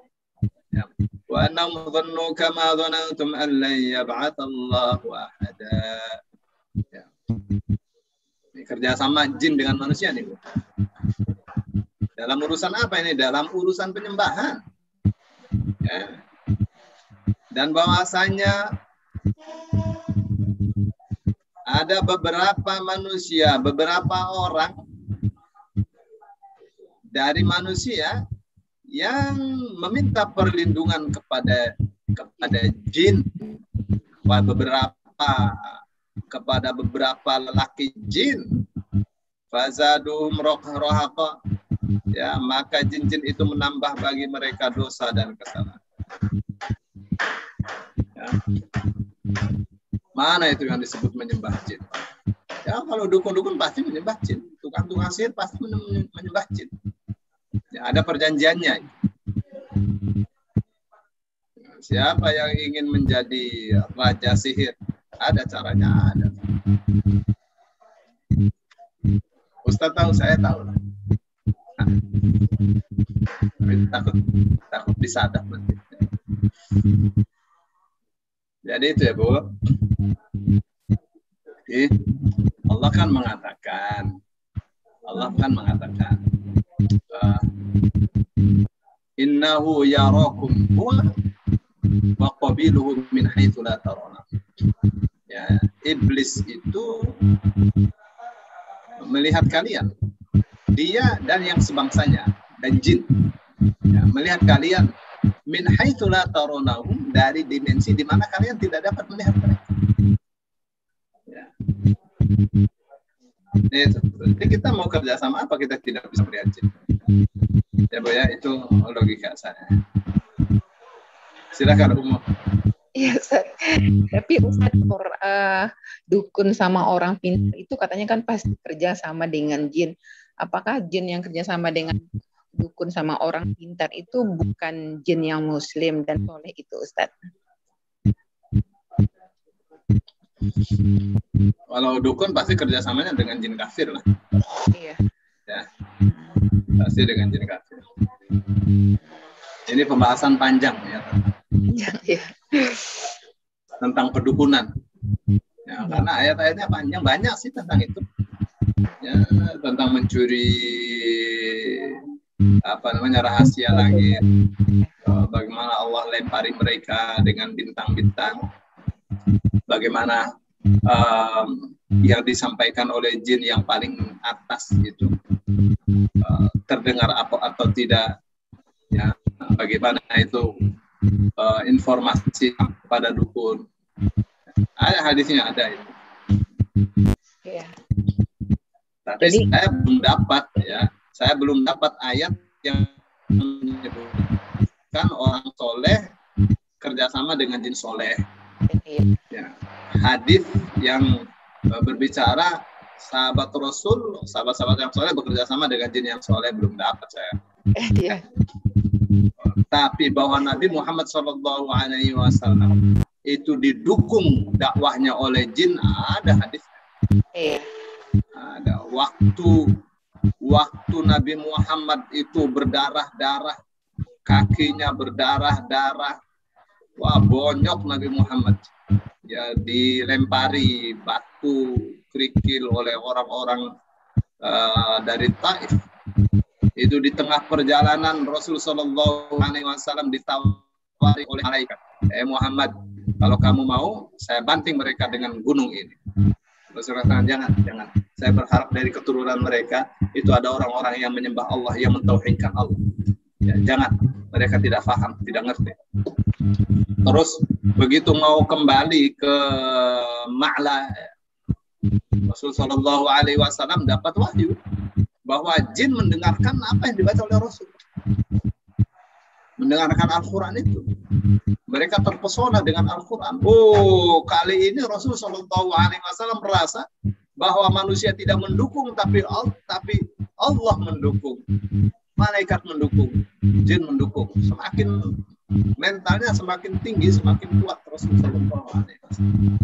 Ya. Wa annahum dhannu kama dhanantum an lan yab'atha Allahu ahada. Ya. Ini kerjasama jin dengan manusia nih, Bu. Dalam urusan apa ini? Dalam urusan penyembahan. Ya. Dan bahwasanya ada beberapa manusia, beberapa orang dari manusia yang meminta perlindungan kepada kepada jin, kepada beberapa lelaki jin, fazaduhum rahaqa, ya, maka jin-jin itu menambah bagi mereka dosa dan kesalahan. Ya. Mana itu yang disebut menyembah jin? Ya, kalau dukun-dukun pasti menyembah jin, tukang-tukang sihir pasti menyembah jin. Ya, ada perjanjiannya. Siapa yang ingin menjadi raja sihir? Ada caranya, ada. Ustaz tahu, saya tahu. Takut disadap nanti. Jadi itu ya, Bu. Jadi, Allah kan mengatakan innahu yarakum huwa wa qabiluhu min haitsu la tarawna. Ya, iblis itu melihat kalian, dia dan yang sebangsanya dan jin, ya, melihat kalian min haitsu la tarawnahum, dari dimensi di mana kalian tidak dapat melihat mereka. Ya. Jadi kita mau kerja sama apa kita tidak bisa melihat jin? Ya, Bu, ya, itu logika saya. Silakan, Umu. Iya, Ustaz. Tapi Ustaz, dukun sama orang pintar itu katanya kan pasti kerja sama dengan jin. Apakah jin yang kerja sama dengan dukun sama orang pintar itu bukan jin yang muslim dan soleh itu, Ustaz? Kalau dukun pasti kerjasamanya dengan jin kafir lah. Iya. Ya, pasti dengan jin kafir. Ini pembahasan panjang ya. Iya. Tentang pedukunan. Ya, karena ayat-ayatnya panjang, banyak sih tentang itu. Ya, tentang mencuri rahasia langit. Bagaimana Allah lempari mereka dengan bintang-bintang. Bagaimana yang disampaikan oleh jin yang paling atas itu terdengar apa atau tidak, ya, bagaimana itu informasi pada dukun. Ada hadisnya, ada itu. Iya. Tapi saya belum dapat ayat yang menyebutkan orang soleh kerjasama dengan jin soleh. Ya. Hadis yang berbicara sahabat-sahabat yang soleh bekerja sama dengan jin yang soleh belum dapat saya. Iya. Tapi bahwa Nabi Muhammad SAW itu didukung dakwahnya oleh jin, ada hadis. Iya. Ada waktu Nabi Muhammad itu berdarah-darah, kakinya berdarah-darah, wah, bonyok Nabi Muhammad. Ya, dilempari batu kerikil oleh orang-orang dari Taif. Itu di tengah perjalanan Rasul Shallallahu Alaihi Wasallam ditawari oleh malaikat. Muhammad, kalau kamu mau, saya banting mereka dengan gunung ini. Rasulullah katakan, jangan. Saya berharap dari keturunan mereka itu ada orang-orang yang menyembah Allah, yang mentauhidkan Allah. Ya, jangan. Mereka tidak paham, tidak ngerti. Terus begitu mau kembali ke Ma'la, Rasul Shallallahu Alaihi Wasallam dapat wahyu bahwa jin mendengarkan apa yang dibaca oleh Rasul, mendengarkan Al-Quran itu. Mereka terpesona dengan Al-Quran. Oh, kali ini Rasul Shallallahu Alaihi Wasallam merasa bahwa manusia tidak mendukung, tapi Allah mendukung, malaikat mendukung, jin mendukung. Semakin mentalnya semakin tinggi, semakin kuat Rasul Shallallahu Alaihi Wasallam.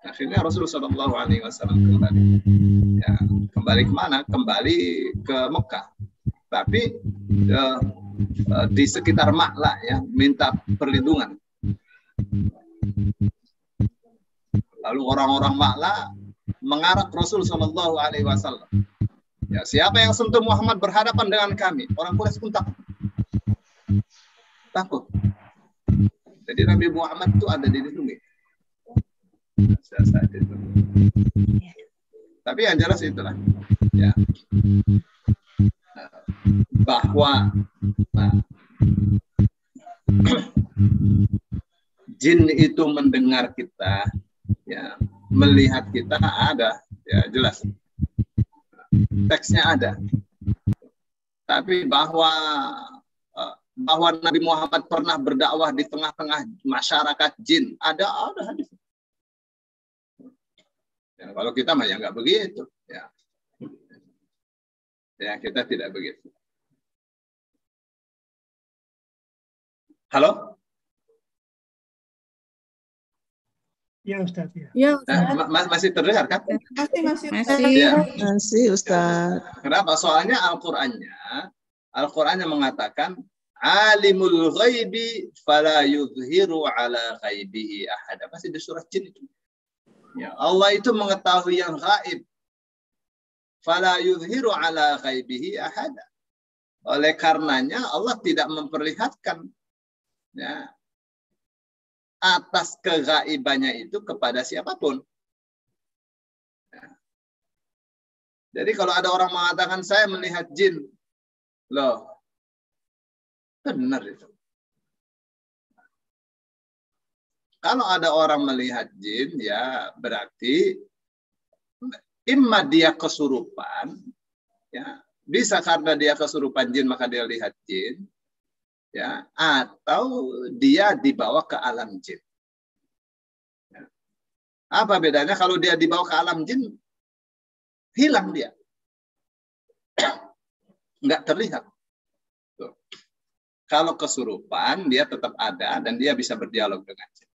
Akhirnya Rasul Shallallahu Alaihi Wasallam kembali. Ya, kembali kemana? Kembali ke Mekah. Tapi di sekitar Ma'la, ya, minta perlindungan. Lalu orang-orang Ma'la mengarak Rasul Shallallahu Alaihi Wasallam. Ya, siapa yang sentuh Muhammad berhadapan dengan kami? Orang Quraisy pun takut. Jadi Nabi Muhammad itu ada di dilindungi. Tapi yang jelas itulah, ya, bahwa jin itu mendengar kita, ya, melihat kita ada, ya jelas. Teksnya ada. Tapi bahwa Nabi Muhammad pernah berdakwah di tengah-tengah masyarakat jin, ada hadis. Ya, kalau kita mah ya nggak begitu, ya. Ya, kita tidak begitu. Halo? Ya Ustaz, ya. Ya, Ustaz. Masih terdengar kan? Masih Ustaz. Kenapa? Soalnya Al-Qur'annya mengatakan alimul ghaibi fala yuzhiru ala ghaibihi ahada. Masih di surah Jin itu. Ya, Allah itu mengetahui yang gaib. Fala yuzhiru ala ghaibihi ahada. Oleh karenanya Allah tidak memperlihatkan, ya, atas kegaibannya itu kepada siapapun. Ya. Jadi kalau ada orang mengatakan saya melihat jin, loh, benar itu. Kalau ada orang melihat jin, ya berarti imma dia kesurupan, ya, bisa karena dia kesurupan jin maka dia lihat jin, ya, atau dia dibawa ke alam jin. Ya. Apa bedanya? Kalau dia dibawa ke alam jin, hilang dia, nggak terlihat. Tuh. Kalau kesurupan dia tetap ada dan dia bisa berdialog dengan jin,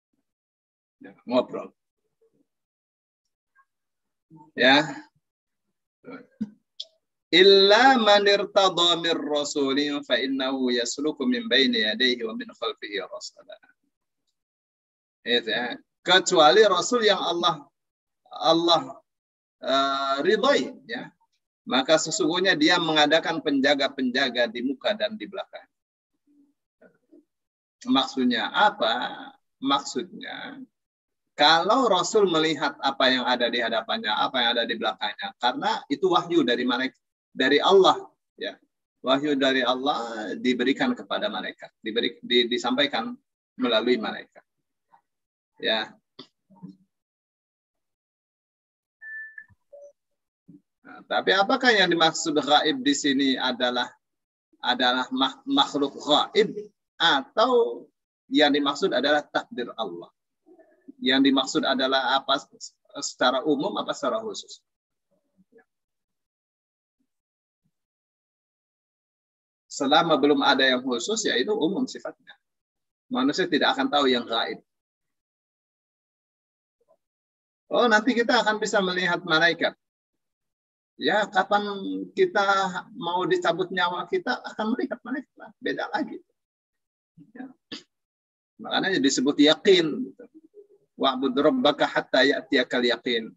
ya, ngobrol. Ya, illa man irtada mir rasulin fa innahu yasluku min baini yadayhi wa min khalfihi rasada. Itu ya. Kecuali rasul yang Allah ridhai, ya, maka sesungguhnya dia mengadakan penjaga-penjaga di muka dan di belakang. Maksudnya apa? Maksudnya kalau Rasul melihat apa yang ada di hadapannya, apa yang ada di belakangnya, karena itu wahyu dari malaikat, dari Allah, ya. Wahyu dari Allah diberikan kepada malaikat, disampaikan melalui malaikat. Ya. Nah, tapi apakah yang dimaksud gaib di sini adalah makhluk gaib atau yang dimaksud adalah takdir Allah? Yang dimaksud adalah apa secara umum, apa secara khusus? Selama belum ada yang khusus, ya itu umum sifatnya. Manusia tidak akan tahu yang gaib. Oh, nanti kita akan bisa melihat malaikat. Ya, kapan kita mau dicabut nyawa kita akan melihat malaikat. Beda lagi. Ya. Makanya disebut yakin. Wa'bud rabbaka hatta ya'tiyakal yaqin.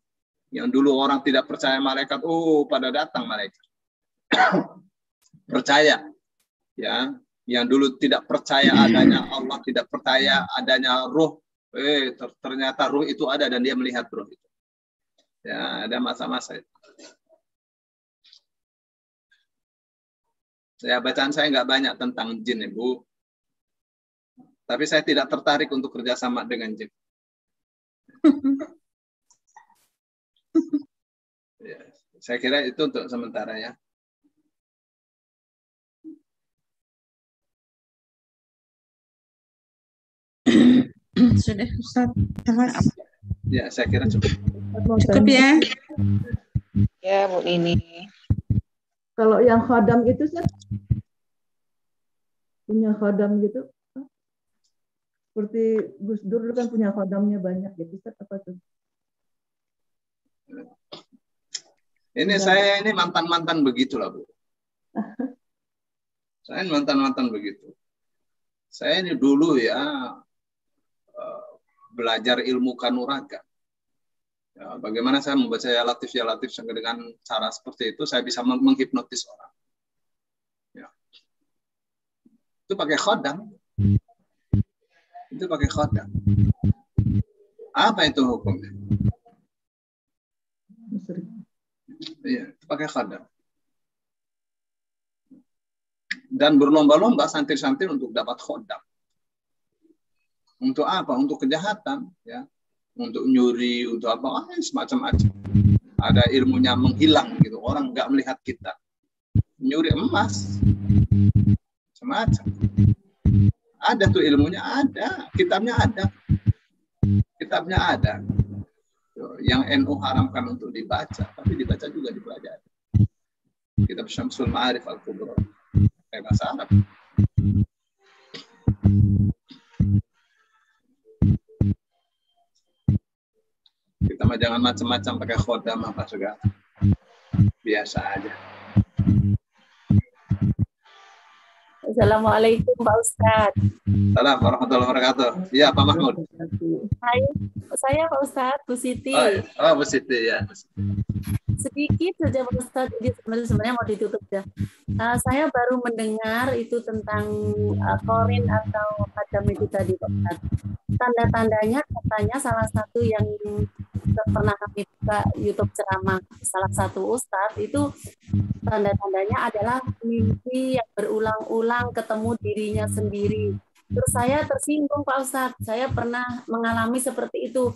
Yang dulu orang tidak percaya malaikat, pada datang malaikat. Percaya. Ya, yang dulu tidak percaya adanya Allah, tidak percaya adanya ruh, ternyata ruh itu ada dan dia melihat ruh itu. Ya, ada masa-masa itu. Ya, bacaan saya nggak banyak tentang jin, Ibu. Tapi saya tidak tertarik untuk kerjasama dengan jin. Ya, saya kira itu untuk sementara ya. Sudah Ustaz. Ya, saya kira cukup. Cukup ya. Ya, Bu ini. Kalau yang khodam itu Ustaz, punya khodam gitu, seperti Gus Dur kan punya khodamnya banyak gitu, Ustaz, apa tuh? Ini saya ini mantan-mantan begitulah, Bu. Saya mantan-mantan begitu. Saya ini dulu ya belajar ilmu kanuraga. Ya, bagaimana saya membaca ya latif dengan cara seperti itu saya bisa menghipnotis orang. Ya. Itu pakai khodam. Itu pakai khodam. Apa itu hukumnya? Iya, itu pakai khodam. Dan berlomba-lomba santri-santri untuk dapat khodam. Untuk apa? Untuk kejahatan, ya. Untuk nyuri, untuk apa? Semacam-macam. Ada ilmunya menghilang gitu. Orang nggak melihat kita. Nyuri emas, semacam. Ada tuh ilmunya, ada. Kitabnya ada. Kitabnya ada. Yang NU haramkan untuk dibaca, tapi dibaca juga dipelajari. Kitab Syamsul Ma'arif Al-Kubra. Kayak bahasa Arab. Kita mah jangan macam-macam pakai khodam apa segala. Biasa aja. Assalamualaikum Pak Ustadz. Assalamualaikum warahmatullahi wabarakatuh. Iya Pak Mahmud. Saya Pak Ustadz, Bu Siti. Oh Bu Siti ya. Sedikit saja Pak Ustadz, jadi sebenarnya mau ditutup ya. Saya baru mendengar itu tentang korin atau khodam itu tadi Pak Ustadz. Tanda-tandanya katanya salah satu yang pernah kami buka YouTube ceramah salah satu ustadz itu tanda-tandanya adalah mimpi yang berulang-ulang ketemu dirinya sendiri. Terus saya tersinggung Pak Ustadz, saya pernah mengalami seperti itu.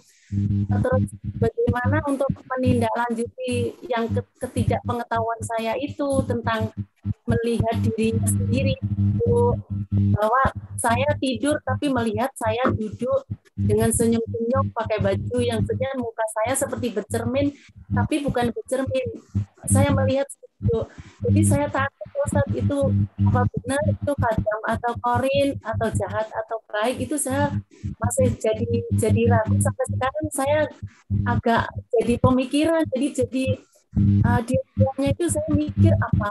Terus bagaimana untuk menindaklanjuti yang ketidakpengetahuan saya itu tentang melihat dirinya sendiri, bahwa saya tidur tapi melihat saya duduk dengan senyum-senyum pakai baju yang sebenarnya muka saya seperti bercermin tapi bukan bercermin, saya melihat duduk. Jadi saya takut Ustadz, itu apa benar itu khodam atau korin atau jahat atau baik, itu saya masih jadi ragu sampai sekarang. Saya agak jadi pemikiran, jadi di dalamnya itu saya mikir apa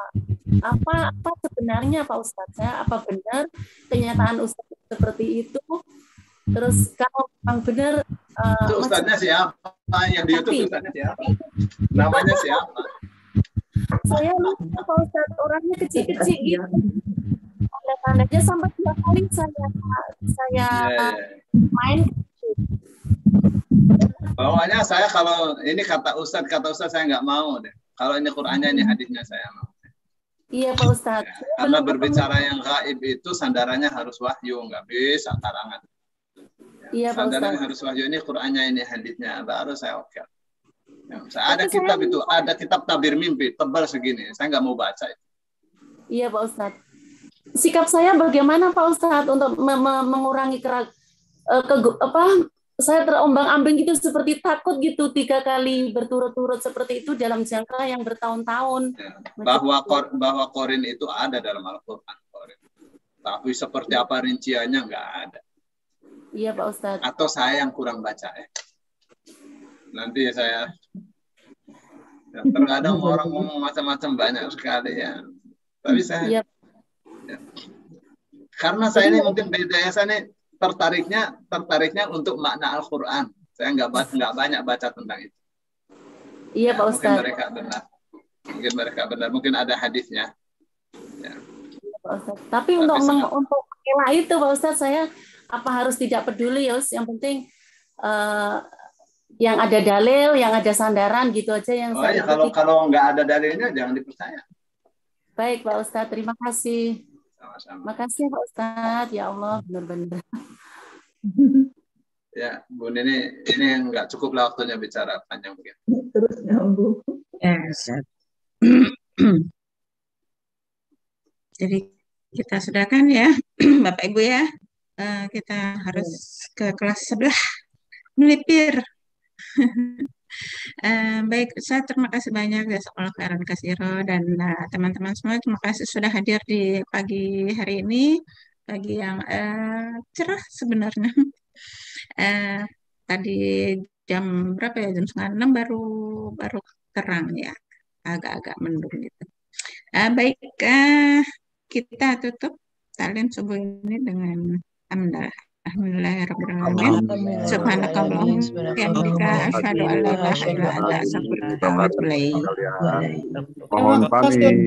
sebenarnya Pak Ustadz, saya apa benar kenyataan Ustadz seperti itu. Terus kalau memang benar itu Ustadznya siapa yang di YouTube? Ustadznya siapa? Namanya siapa? Saya lupa Pak Ustadz, orangnya kecil-kecil gitu. Tanda-tandanya sampai 2 kali saya main. Pokoknya saya kalau ini kata Ustadz saya nggak mau deh. Kalau ini Qur'annya, ini hadisnya saya mau. Iya Pak Ustadz. Ya, karena berbicara yang gaib itu sandarannya harus wahyu, nggak bisa karangan. Iya Pak Ustadz. Sandarannya harus wahyu, ini Qur'annya, ini hadisnya, baru saya oke. Ya, ada kitab itu, ada kitab tabir mimpi tebal segini, saya nggak mau baca itu. Iya Pak Ustadz. Sikap saya bagaimana Pak Ustadz untuk mengurangi saya terombang-ambing gitu, seperti takut gitu 3 kali berturut-turut seperti itu dalam jangka yang bertahun-tahun. Ya, bahwa korin itu ada dalam Al-Quran, tapi seperti apa rinciannya nggak ada. Iya Pak Ustadz. Atau saya yang kurang baca ya. Nanti saya terkadang orang ngomong macam-macam banyak sekali ya. Tapi saya karena saya ini mungkin beda ya, saya ini tertariknya untuk makna Al-Quran. Saya nggak banyak baca tentang itu. Iya Pak Ustadz. Mungkin mereka benar. Mungkin ada hadisnya. Ya. Pak Ustadz. Tapi untuk mengelak itu Pak Ustadz, saya apa harus tidak peduli ya, yang penting yang ada dalil, yang ada sandaran gitu aja yang saya ikuti. Kalau nggak ada dalilnya jangan dipercaya. Baik Pak Ustadz, terima kasih. Sama-sama. Makasih Pak Ustadz, ya Allah benar-benar. Ya, Bu Nini, ini nggak cukup lah waktunya bicara panjang begitu. Terus nyambung. Ya, jadi kita sudahkan ya, Bapak Ibu ya. Kita harus ke kelas sebelah melipir. Baik, saya terima kasih banyak Jazakallahu khairan katsira, dan teman-teman semua terima kasih sudah hadir di pagi hari ini, pagi yang cerah sebenarnya. Tadi jam berapa ya, jam 5:30 baru terang ya, agak-agak mendung gitu. Baik, kita tutup taklim subuh ini dengan Alhamdulillahirrahmanirrahim. Subhanakallahumma wa bihamdika asyhadu an la ilaha illa anta astaghfiruka wa atubu ilaik. Mohon pamit.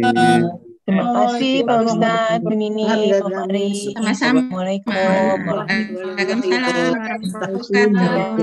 Terima kasih Pak Ustadz, Bu Nini, Pak Mari. Sama-sama. Assalamualaikum. Waalaikumsalam warahmatullahi wabarakatuh.